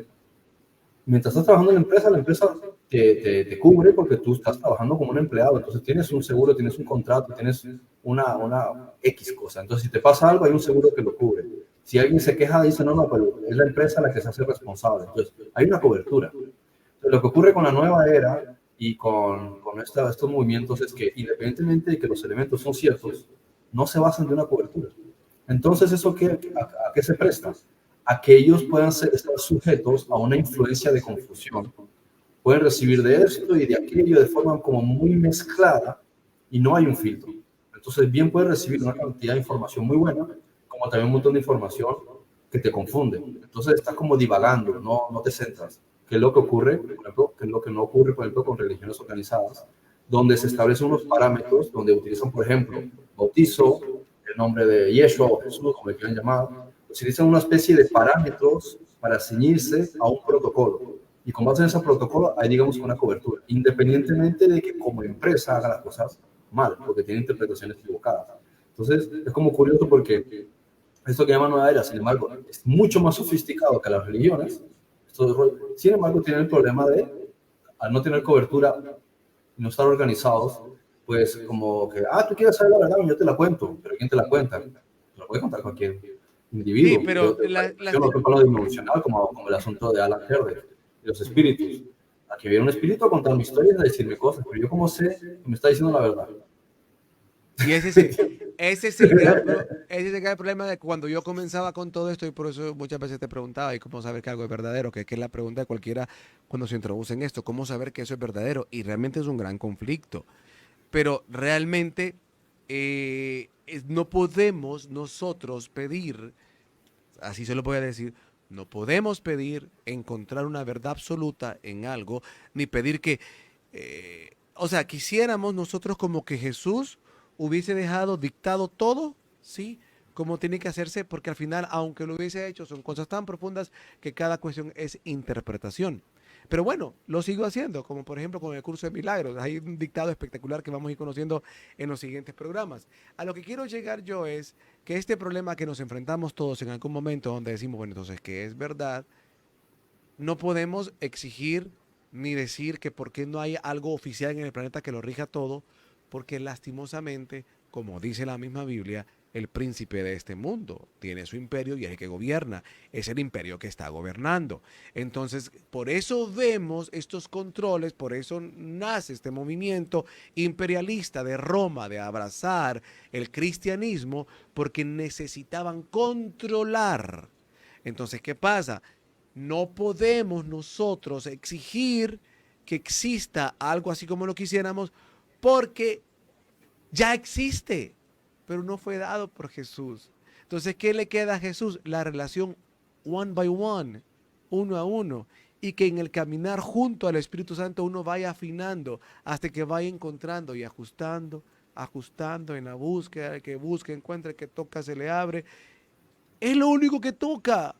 Mientras estás trabajando en la empresa te cubre porque tú estás trabajando como un empleado. Entonces tienes un seguro, tienes un contrato, tienes una X cosa. Entonces si te pasa algo, hay un seguro que lo cubre. Si alguien se queja, dice, no, pero es la empresa la que se hace responsable. Entonces hay una cobertura. Entonces, lo que ocurre con la nueva era y con estos movimientos es que independientemente de que los elementos son ciertos, no se basan de una cobertura. Entonces, ¿eso a qué se presta? A que ellos puedan estar sujetos a una influencia de confusión. Pueden recibir de esto y de aquello de forma como muy mezclada y no hay un filtro. Entonces, bien puedes recibir una cantidad de información muy buena, como también un montón de información que te confunde. Entonces, estás como divagando, no te centras. ¿Qué es lo que ocurre, por ejemplo, qué es lo que no ocurre, por ejemplo, con religiones organizadas, donde se establecen unos parámetros, donde utilizan, por ejemplo, bautizo, el nombre de Yeshua o Jesús, como le quieran llamar, utilizan una especie de parámetros para ceñirse a un protocolo. Y con base en ese protocolo hay, digamos, una cobertura, independientemente de que como empresa haga las cosas mal, porque tiene interpretaciones equivocadas. Entonces, es como curioso porque esto que llaman nueva era, sin embargo, es mucho más sofisticado que las religiones. Sin embargo, tiene el problema de, al no tener cobertura y no estar organizados, pues como que, tú quieres saber la verdad, yo te la cuento, pero ¿quién te la cuenta? Te la puede contar cualquier Sí, individuo, pero de una dimensión, otro plano dimensional, como el asunto de Alan Kardec, de los espíritus. Aquí viene un espíritu a contar mi historia y a decirme cosas, pero yo como sé que me está diciendo la verdad. y ese es el gran, ese es el gran problema de cuando yo comenzaba con todo esto y por eso muchas veces te preguntaba, ¿y cómo saber que algo es verdadero? Que es la pregunta de cualquiera cuando se introduce en esto, ¿cómo saber que eso es verdadero? Y realmente es un gran conflicto. Pero realmente no podemos nosotros pedir, así se lo voy a decir, no podemos pedir encontrar una verdad absoluta en algo, ni pedir que, o sea, quisiéramos nosotros como que Jesús hubiese dejado dictado todo, ¿sí? Como tiene que hacerse, porque al final, aunque lo hubiese hecho, son cosas tan profundas que cada cuestión es interpretación. Pero bueno, lo sigo haciendo, como por ejemplo con el curso de milagros. Hay un dictado espectacular que vamos a ir conociendo en los siguientes programas. A lo que quiero llegar yo es que este problema que nos enfrentamos todos en algún momento donde decimos, bueno, entonces, ¿qué es verdad? No podemos exigir ni decir que por qué no hay algo oficial en el planeta que lo rija todo, porque lastimosamente, como dice la misma Biblia, el príncipe de este mundo tiene su imperio y es el que gobierna, es el imperio que está gobernando. Entonces, por eso vemos estos controles, por eso nace este movimiento imperialista de Roma de abrazar el cristianismo, porque necesitaban controlar. Entonces, ¿qué pasa? No podemos nosotros exigir que exista algo así como lo quisiéramos porque ya existe, pero no fue dado por Jesús. Entonces, ¿qué le queda a Jesús? La relación one by one, uno a uno, y que en el caminar junto al Espíritu Santo uno vaya afinando hasta que vaya encontrando y ajustando, ajustando en la búsqueda, el que busque, encuentra, el que toca, se le abre. Es lo único que toca.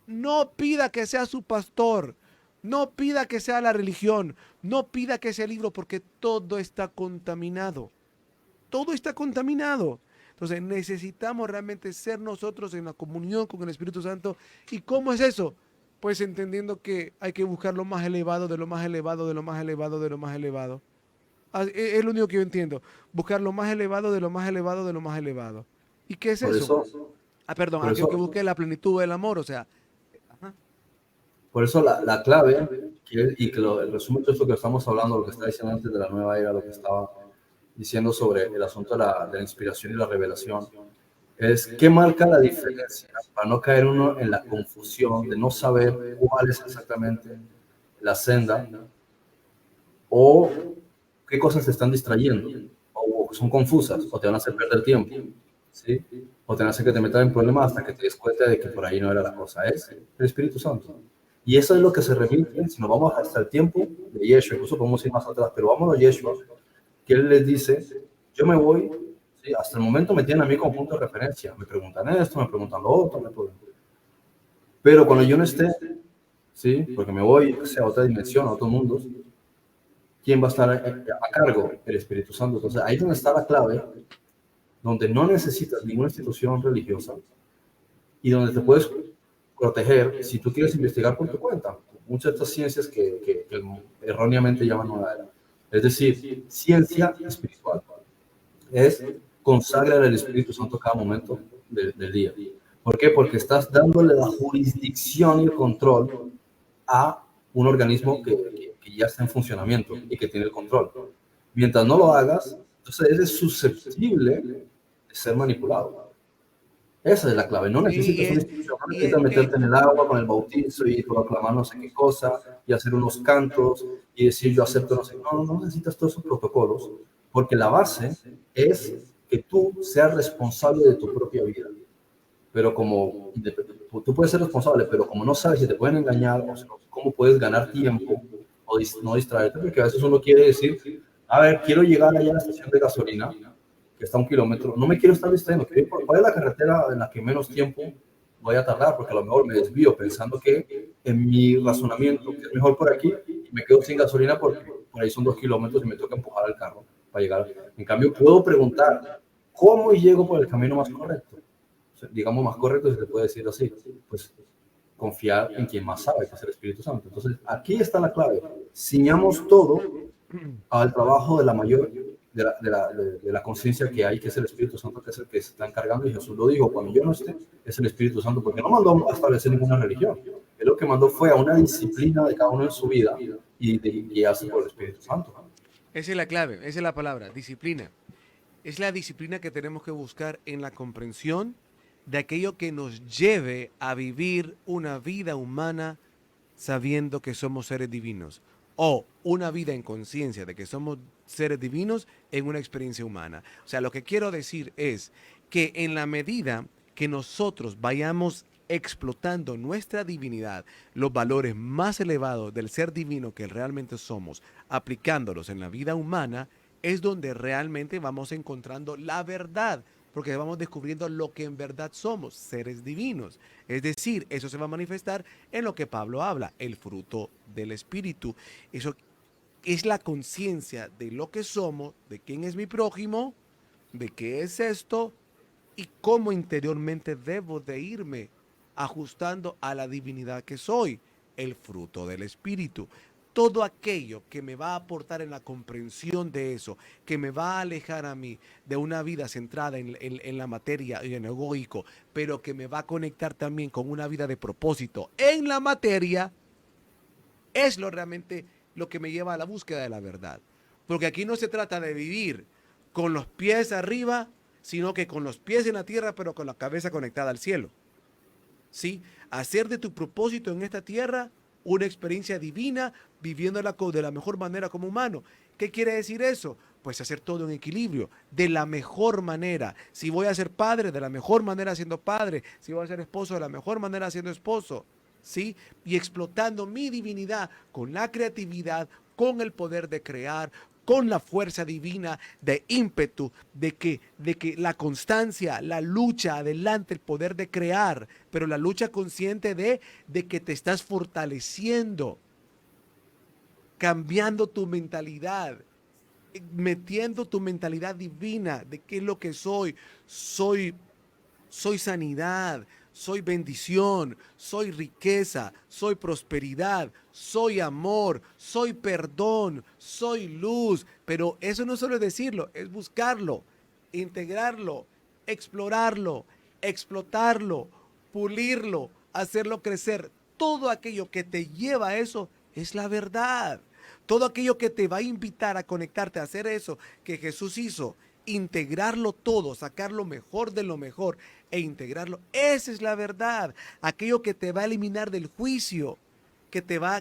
No pida que sea su pastor. No pida que sea la religión. No pida que sea el libro porque todo está contaminado. Todo está contaminado. Entonces necesitamos realmente ser nosotros en la comunión con el Espíritu Santo. ¿Y cómo es eso? Pues entendiendo que hay que buscar lo más elevado, de lo más elevado, de lo más elevado, de lo más elevado. Es lo único que yo entiendo. Buscar lo más elevado, de lo más elevado, de lo más elevado. ¿Y qué es Por eso? eso, Perdón, por aquello que eso, busque la plenitud del amor, o sea, ajá. por eso la clave, y que el resumen de esto que estamos hablando, lo que estaba diciendo antes de la nueva era, lo que estaba diciendo sobre el asunto de la inspiración y la revelación, es qué marca la diferencia para no caer uno en la confusión de no saber cuál es exactamente la senda o qué cosas te están distrayendo o son confusas o te van a hacer perder tiempo, ¿sí? O te van a hacer que te metas en problemas hasta que te des cuenta de que por ahí no era la cosa. Es el Espíritu Santo. Y eso es lo que se remite, si nos vamos hasta el tiempo de Yeshua, incluso podemos ir más atrás, pero vamos a Yeshua, que él les dice, yo me voy, ¿sí? Hasta el momento me tienen a mí como punto de referencia, me preguntan esto, me preguntan lo otro, pero cuando yo no esté, ¿sí? Porque me voy a otra dimensión, a otros mundos, ¿quién va a estar a cargo? El Espíritu Santo. Entonces ahí es donde está la clave, donde no necesitas ninguna institución religiosa y donde te puedes proteger si tú quieres investigar por tu cuenta. Muchas de estas ciencias que erróneamente llaman nueva era. Es decir, ciencia espiritual. Es consagrar al Espíritu Santo cada momento del día. ¿Por qué? Porque estás dándole la jurisdicción y el control a un organismo que ya está en funcionamiento y que tiene el control. Mientras no lo hagas, entonces eres susceptible de ser manipulado. Esa es la clave. No necesitas una institución, no necesitas meterte en el agua con el bautizo y proclamar no sé qué cosa y hacer unos cantos y decir yo acepto no sé. No, no necesitas todos esos protocolos porque la base es que tú seas responsable de tu propia vida. Pero como tú puedes ser responsable, pero como no sabes si te pueden engañar o cómo puedes ganar tiempo o no distraerte, porque a veces uno quiere decir, a ver, quiero llegar allá a la estación de gasolina que está a 1 kilómetro, no me quiero estar distrayendo, quiero ir por cuál es la carretera en la que menos tiempo voy a tardar, porque a lo mejor me desvío pensando que en mi razonamiento que es mejor por aquí y me quedo sin gasolina porque por ahí son 2 kilómetros y me toca empujar el carro para llegar. En cambio, puedo preguntar, ¿cómo llego por el camino más correcto? Digamos más correcto, si se puede decir así, pues confiar en quien más sabe, que es el Espíritu Santo. Entonces, aquí está la clave. Ciñamos todo al trabajo de la mayor, de la conciencia que hay, que es el Espíritu Santo, que es el que se está encargando, y Jesús lo dijo, cuando yo no esté, es el Espíritu Santo, porque no mandó a establecer ninguna religión. Él lo que mandó fue a una disciplina de cada uno en su vida y guiarse por el Espíritu Santo. Esa es la clave, esa es la palabra, disciplina. Es la disciplina que tenemos que buscar en la comprensión de aquello que nos lleve a vivir una vida humana sabiendo que somos seres divinos, o una vida en conciencia de que somos seres divinos en una experiencia humana. O sea, lo que quiero decir es que en la medida que nosotros vayamos explotando nuestra divinidad, los valores más elevados del ser divino que realmente somos, aplicándolos en la vida humana, es donde realmente vamos encontrando la verdad, porque vamos descubriendo lo que en verdad somos, seres divinos. Es decir, eso se va a manifestar en lo que Pablo habla, el fruto del Espíritu. Eso es la conciencia de lo que somos, de quién es mi prójimo, de qué es esto y cómo interiormente debo de irme ajustando a la divinidad que soy, el fruto del Espíritu. Todo aquello que me va a aportar en la comprensión de eso, que me va a alejar a mí de una vida centrada en la materia y en el egoico, pero que me va a conectar también con una vida de propósito en la materia, es lo realmente lo que me lleva a la búsqueda de la verdad. Porque aquí no se trata de vivir con los pies arriba, sino que con los pies en la tierra, pero con la cabeza conectada al cielo. ¿Sí? Hacer de tu propósito en esta tierra una experiencia divina, viviéndola de la mejor manera como humano. ¿Qué quiere decir eso? Pues hacer todo en equilibrio, de la mejor manera. Si voy a ser padre, de la mejor manera siendo padre. Si voy a ser esposo, de la mejor manera siendo esposo. ¿Sí? Y explotando mi divinidad con la creatividad, con el poder de crear, con la fuerza divina de ímpetu, de que la constancia, la lucha adelante, el poder de crear, pero la lucha consciente de que te estás fortaleciendo, cambiando tu mentalidad, metiendo tu mentalidad divina de qué es lo que soy. Soy sanidad, soy bendición, soy riqueza, soy prosperidad, soy amor, soy perdón, soy luz. Pero eso no solo es decirlo, es buscarlo, integrarlo, explorarlo, explotarlo, pulirlo, hacerlo crecer. Todo aquello que te lleva a eso es la verdad. Todo aquello que te va a invitar a conectarte a hacer eso que Jesús hizo, integrarlo todo, sacar lo mejor de lo mejor e integrarlo. Esa es la verdad. Aquello que te va a eliminar del juicio, que te va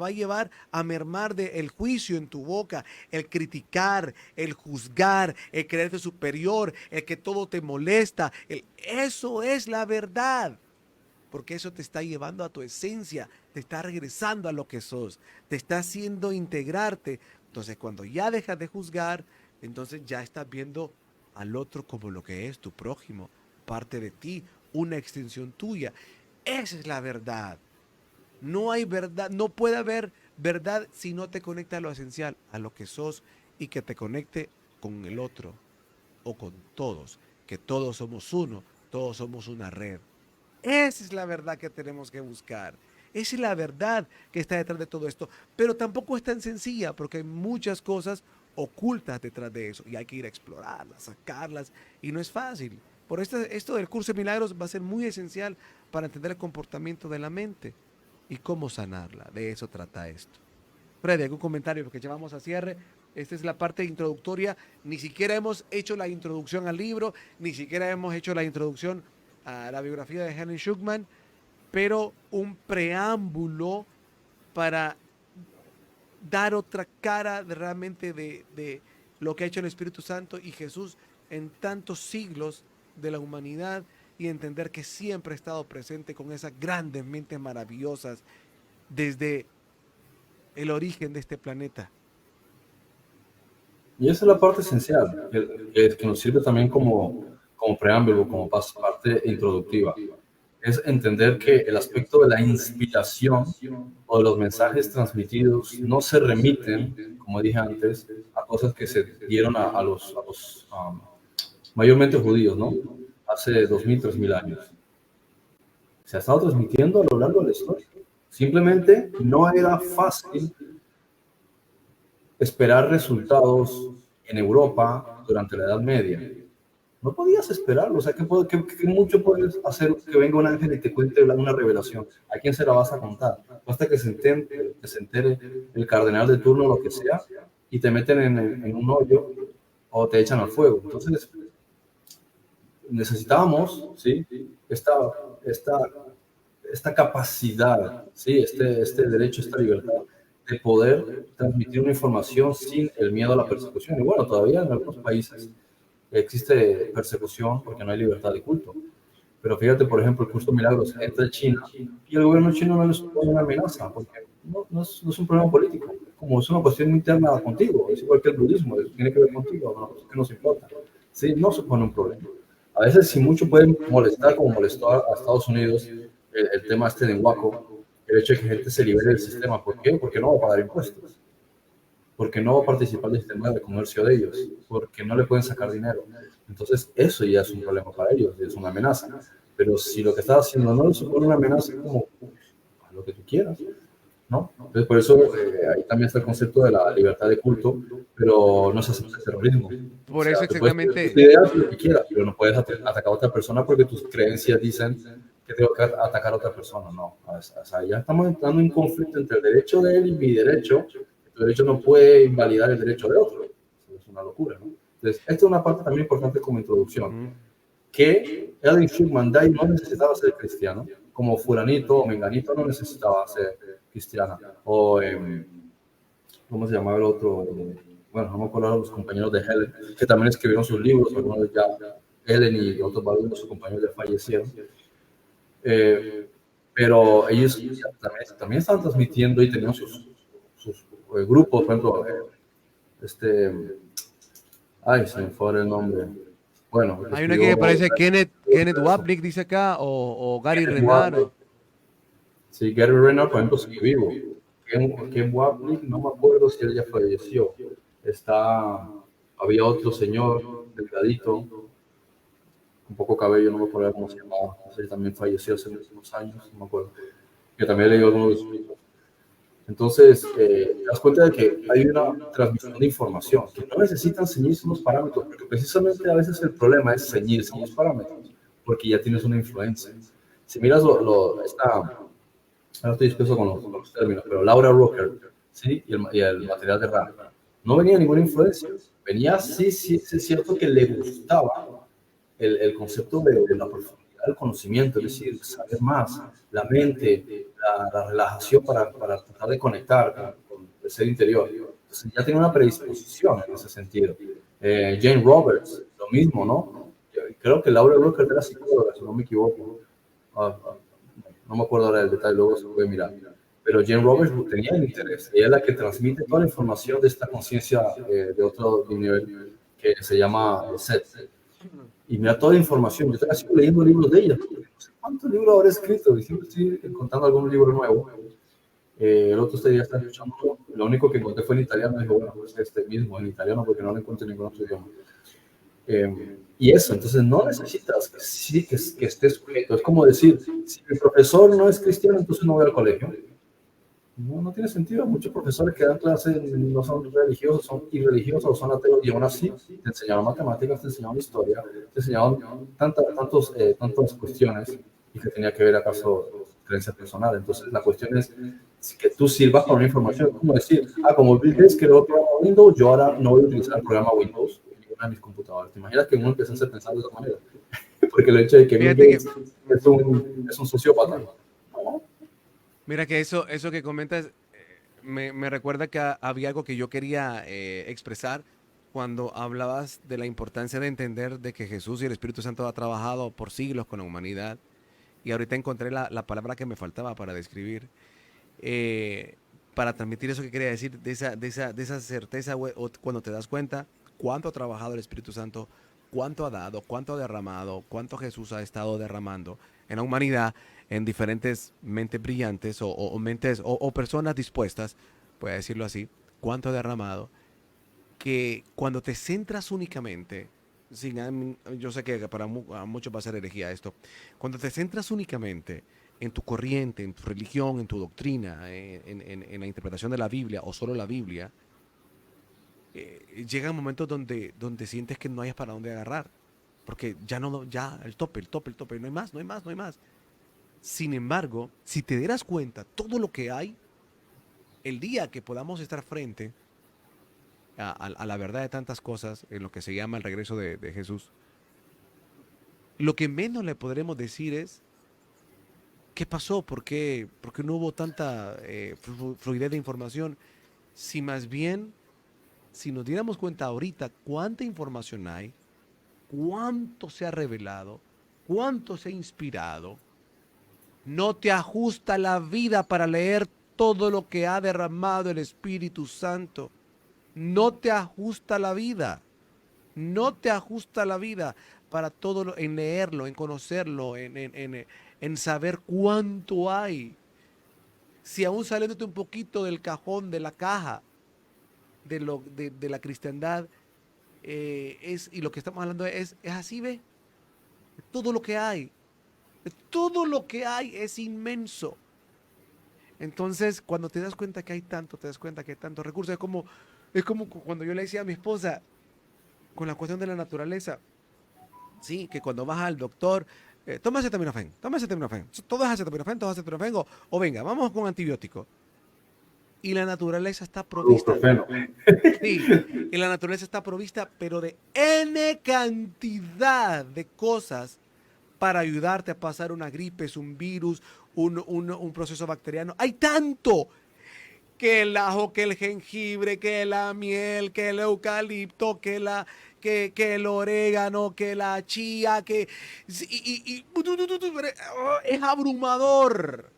a llevar a mermar del juicio en tu boca, el criticar, el juzgar, el creerte superior, el que todo te molesta. Eso es la verdad. porque eso te está llevando a tu esencia, te está regresando a lo que sos, te está haciendo integrarte. Entonces, cuando ya dejas de juzgar, entonces ya estás viendo al otro como lo que es tu prójimo, parte de ti, una extensión tuya. Esa es la verdad. No hay verdad, no puede haber verdad si no te conecta a lo esencial, a lo que sos y que te conecte con el otro o con todos, que todos somos uno, todos somos una red. Esa es la verdad que tenemos que buscar. Esa es la verdad que está detrás de todo esto. Pero tampoco es tan sencilla porque hay muchas cosas ocultas detrás de eso y hay que ir a explorarlas, sacarlas y no es fácil. Por esto del curso de milagros va a ser muy esencial para entender el comportamiento de la mente y cómo sanarla. De eso trata esto. Freddy, ¿algún comentario? Porque ya vamos a cierre. Esta es la parte introductoria. Ni siquiera hemos hecho la introducción al libro, ni siquiera hemos hecho la introducción a la biografía de Helen Schucman, pero un preámbulo para dar otra cara realmente de lo que ha hecho el Espíritu Santo y Jesús en tantos siglos de la humanidad y entender que siempre ha estado presente con esas grandes mentes maravillosas desde el origen de este planeta. Y esa es la parte esencial, que nos sirve también como preámbulo, como parte introductiva. Es entender que el aspecto de la inspiración o de los mensajes transmitidos no se remiten, como dije antes, a cosas que se dieron a los mayormente judíos, ¿no? Hace 2000, 3000 años. Se ha estado transmitiendo a lo largo de la historia. Simplemente no era fácil esperar resultados en Europa durante la Edad Media. No podías esperarlo, o sea, ¿qué mucho puedes hacer que venga un ángel y te cuente una revelación? ¿A quién se la vas a contar? Basta que se entere el cardenal de turno, lo que sea, y te meten en un hoyo o te echan al fuego. Entonces, necesitábamos, ¿sí? Esta capacidad, ¿sí? Este derecho, esta libertad de poder transmitir una información sin el miedo a la persecución. Y bueno, todavía en algunos países existe persecución porque no hay libertad de culto. Pero fíjate, por ejemplo, el curso de milagros entra en China y el gobierno chino no les pone una amenaza porque no es un problema político, como es una cuestión interna contigo, es igual que el budismo, tiene que ver contigo, no, que nos importa. Sí, no supone un problema. A veces, si mucho pueden molestar, como molestó a Estados Unidos el tema este de Waco, el hecho de que gente se libere del sistema. ¿Por qué? Porque no va a pagar impuestos. Porque no va a participar del sistema de comercio de ellos, porque no le pueden sacar dinero. Entonces, eso ya es un problema para ellos, es una amenaza. Pero si lo que estás haciendo no le supone una amenaza, como haz lo que tú quieras, ¿no? Entonces, por eso ahí también está el concepto de la libertad de culto, pero no se acepta el terrorismo. O Por eso sea, tú puedes tener tus exactamente, ideas, lo que quieras, pero no puedes atacar a otra persona porque tus creencias dicen que tengo que atacar a otra persona. No, o sea, ya estamos entrando en conflicto entre el derecho de él y mi derecho. El derecho no puede invalidar el derecho de otro. Eso es una locura, ¿no? Entonces, esta es una parte también importante como introducción, que Ellen Schucman Day no necesitaba ser cristiano, como fulanito o menganito no necesitaba ser cristiana, o ¿cómo se llamaba el otro? Bueno, no me acuerdo de los compañeros de Helen, que también escribieron sus libros, algunos ya Helen y otros varios de sus compañeros ya fallecieron. Pero ellos también estaban transmitiendo y tenían sus grupos, por ejemplo, ay, se me fue el nombre. Bueno, hay una que me parece Kenneth eso. Wapnick, dice acá, o Gary Kenneth Renard. Wapnick. Sí, Gary Renard, por ejemplo, sigue vivo. Ken Wapnick, no me acuerdo si él ya falleció. Había otro señor, delgadito, un poco cabello, no me acuerdo cómo se llamaba. Ese también falleció hace unos años, no me acuerdo. Que también leí algunos de sus libros. Entonces, te das cuenta de que hay una transmisión de información, que no necesitan ceñirse unos parámetros, porque precisamente a veces el problema es ceñirse unos parámetros, porque ya tienes una influencia. Si miras ahora estoy dispuesto con los términos, pero Laura Rocker, ¿sí? y el material de RAM, no venía ninguna influencia. Venía, sí, es cierto que le gustaba el concepto de la profundidad del conocimiento, es decir, saber más, la mente, la relajación para tratar de conectar con el ser interior. Entonces ya tiene una predisposición en ese sentido. Jane Roberts, lo mismo, ¿no? Creo que Laura Brooker era psicóloga, si no me equivoco. no me acuerdo ahora del detalle, luego se puede mirar. Pero Jane Roberts tenía el interés. Ella es la que transmite toda la información de esta conciencia de otro nivel que se llama SET. Y mira toda la información. Yo todavía sigo leyendo libros de ella. No sé cuántos libros habré escrito y siempre estoy encontrando algún libro nuevo. El otro día estaba escuchando, lo único que encontré fue en italiano. Y dije, bueno, pues este mismo en italiano porque no lo encuentro en ningún otro idioma. Y eso, entonces no necesitas que estés sujeto. Es como decir, si mi profesor no es cristiano, entonces no voy al colegio. No tiene sentido. Muchos profesores que dan clases no son religiosos, son irreligiosos, son ateos, y aún así te enseñaron matemáticas, te enseñaron historia, te enseñaron tantas cuestiones y que tenía que ver acaso creencia personal. Entonces la cuestión es que tú sirvas para una información. Es como decir, como Bill Gates creó el programa Windows, yo ahora no voy a utilizar el programa Windows en ninguna de mis computadoras. ¿Te imaginas que uno empieza a pensar de esa manera? Porque el hecho de que Bill Gates es un sociópata. ¿No? Mira que eso que comentas me recuerda que había algo que yo quería expresar cuando hablabas de la importancia de entender de que Jesús y el Espíritu Santo ha trabajado por siglos con la humanidad. Y ahorita encontré la palabra que me faltaba para describir, eh, para transmitir eso que quería decir, de esa certeza, cuando te das cuenta cuánto ha trabajado el Espíritu Santo, cuánto ha dado, cuánto ha derramado, cuánto Jesús ha estado derramando en la humanidad, en diferentes mentes brillantes o mentes o personas dispuestas, voy a decirlo así, cuánto ha derramado, que cuando te centras únicamente, yo sé que para a muchos va a ser herejía esto, cuando te centras únicamente en tu corriente, en tu religión, en tu doctrina, en la interpretación de la Biblia o solo la Biblia, llegan momentos donde sientes que no hay para dónde agarrar, porque ya no, ya el tope, no hay más, no hay más, no hay más. Sin embargo, si te dieras cuenta todo lo que hay, el día que podamos estar frente a la verdad de tantas cosas en lo que se llama el regreso de Jesús, lo que menos le podremos decir es qué pasó, por qué no hubo tanta fluidez de información, si más bien, si nos diéramos cuenta ahorita cuánta información hay, cuánto se ha revelado, cuánto se ha inspirado, no te ajusta la vida para leer todo lo que ha derramado el Espíritu Santo. No te ajusta la vida. No te ajusta la vida para todo en leerlo, en conocerlo, en saber cuánto hay. Si aún saliéndote un poquito del cajón, de la caja de la cristiandad, y lo que estamos hablando es así, ve, todo lo que hay, todo lo que hay es inmenso. Entonces, cuando te das cuenta que hay tanto, te das cuenta que hay tantos recursos, es como cuando yo le decía a mi esposa con la cuestión de la naturaleza. Sí, que cuando vas al doctor, toma acetaminofén, todo es acetaminofén, o venga, vamos con antibiótico. Y la naturaleza está provista, Ibuprofeno. sí, y la naturaleza está provista, pero de N cantidad de cosas para ayudarte a pasar una gripe, es un virus, un proceso bacteriano. Hay tanto que el ajo, que el jengibre, que la miel, que el eucalipto, que el orégano, que la chía, es abrumador.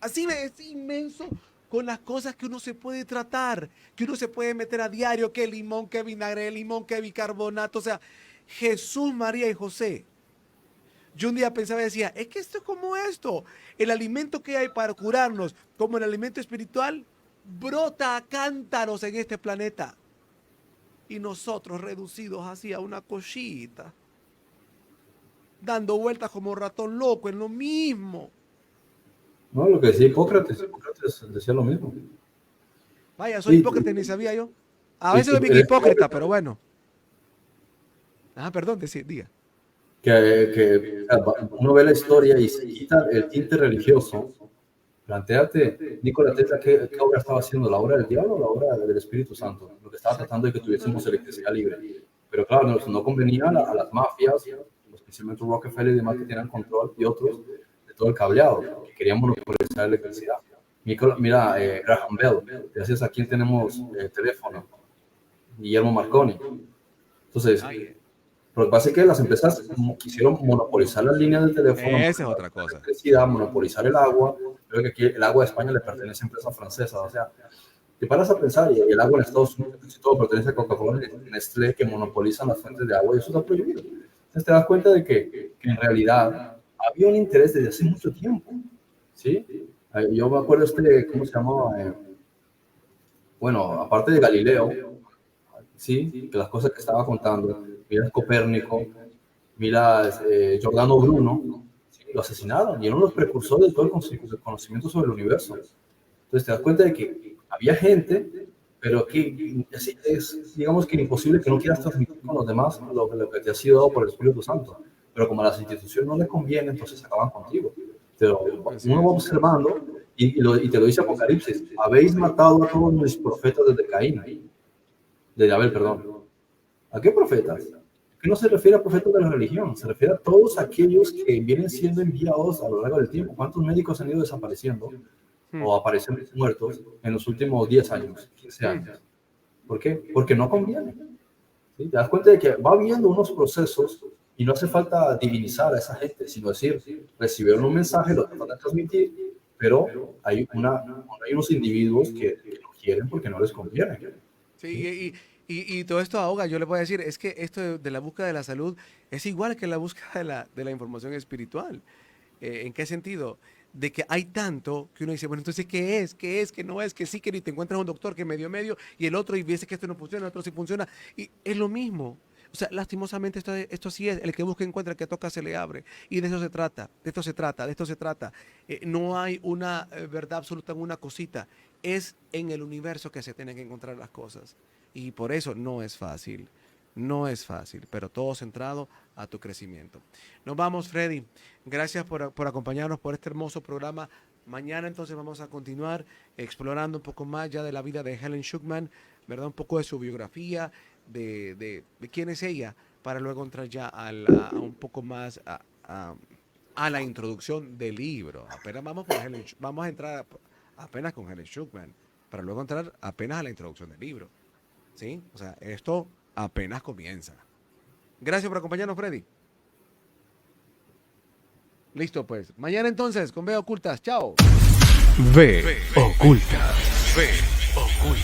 Así es inmenso con las cosas que uno se puede tratar, que uno se puede meter a diario, que limón, que vinagre, limón, que bicarbonato, o sea, Jesús, María y José. Yo un día pensaba y decía, es que esto es como esto, el alimento que hay para curarnos, como el alimento espiritual, brota a cántaros en este planeta. Y nosotros reducidos así a una cosita, dando vueltas como ratón loco en lo mismo. No, lo que decía Hipócrates decía lo mismo. Vaya, soy Sí, hipócrita, ni sabía yo. A y veces soy bien eres hipócrita, pero bueno. Ah, perdón, diga. que uno ve la historia y se quita el tinte religioso. Plantéate, Nikola Tesla, ¿qué obra estaba haciendo? ¿La obra del diablo o la obra del Espíritu Santo? Lo que estaba tratando de que tuviésemos electricidad libre. Pero claro, no convenía a las mafias, especialmente Rockefeller y demás, que tenían control, y otros, de todo el cableado, que querían monopolizar la electricidad. Mira, Graham Bell, gracias a quien tenemos teléfono, Guillermo Marconi. Entonces, Lo que pasa es que las empresas quisieron monopolizar las líneas de teléfono, Esa es otra cosa. la electricidad, monopolizar el agua. Creo que aquí el agua de España le pertenece a empresas francesas. O sea, te paras a pensar, y el agua en Estados Unidos todo pertenece a Coca-Cola y Nestlé, que monopolizan las fuentes de agua, y eso está prohibido. Entonces te das cuenta de que en realidad había un interés desde hace mucho tiempo, ¿sí? Yo me acuerdo ¿cómo se llamaba? Bueno, aparte de Galileo, ¿sí? Que las cosas que estaba contando, mira Copérnico, mira Giordano Bruno, ¿sí? Lo asesinaron y eran los precursores de todo el conocimiento sobre el universo. Entonces te das cuenta de que había gente, pero que digamos que imposible que no quieras transmitir con los demás lo que te ha sido dado por el Espíritu Santo. Pero como a las instituciones no les conviene, entonces acaban contigo. Pero uno va observando y te lo dice Apocalipsis: habéis matado a todos mis profetas desde Caín, desde Abel, perdón. ¿A qué profetas? Que no se refiere a profetas de la religión, se refiere a todos aquellos que vienen siendo enviados a lo largo del tiempo. ¿Cuántos médicos han ido desapareciendo o aparecen muertos en los últimos 10 años, 15 años? ¿Por qué? Porque no conviene. ¿Sí? Te das cuenta de que va habiendo unos procesos y no hace falta divinizar a esa gente, sino decir, recibieron un mensaje, lo tratan de transmitir, pero hay unos individuos que no quieren porque no les conviene. Sí, y todo esto ahoga. Yo le voy a decir, es que esto de la búsqueda de la salud es igual que la búsqueda de la información espiritual. ¿En qué sentido? De que hay tanto que uno dice, bueno, entonces, ¿qué es? ¿Qué es? ¿Qué no es? ¿Qué sí? Que ni te encuentras un doctor que medio, y el otro, y ves que esto no funciona, el otro sí funciona. Y es lo mismo. O sea, lastimosamente esto sí es, el que busca encuentra, el que toca se le abre. Y de eso se trata, de esto se trata, de esto se trata. No hay una verdad absoluta en una cosita. Es en el universo que se tienen que encontrar las cosas. Y por eso no es fácil. No es fácil, pero todo centrado a tu crecimiento. Nos vamos, Freddy. Gracias por acompañarnos por este hermoso programa. Mañana entonces vamos a continuar explorando un poco más ya de la vida de Helen Schucman, ¿verdad? Un poco de su biografía, de quién es ella, para luego entrar ya a un poco más a la introducción del libro. Apenas vamos a entrar apenas con Helen Schucman, para luego entrar apenas a la introducción del libro. ¿Sí? O sea, esto apenas comienza. Gracias por acompañarnos, Freddy. Listo, pues. Mañana entonces, con V Ocultas. Chao. V Ocultas. V Ocultas.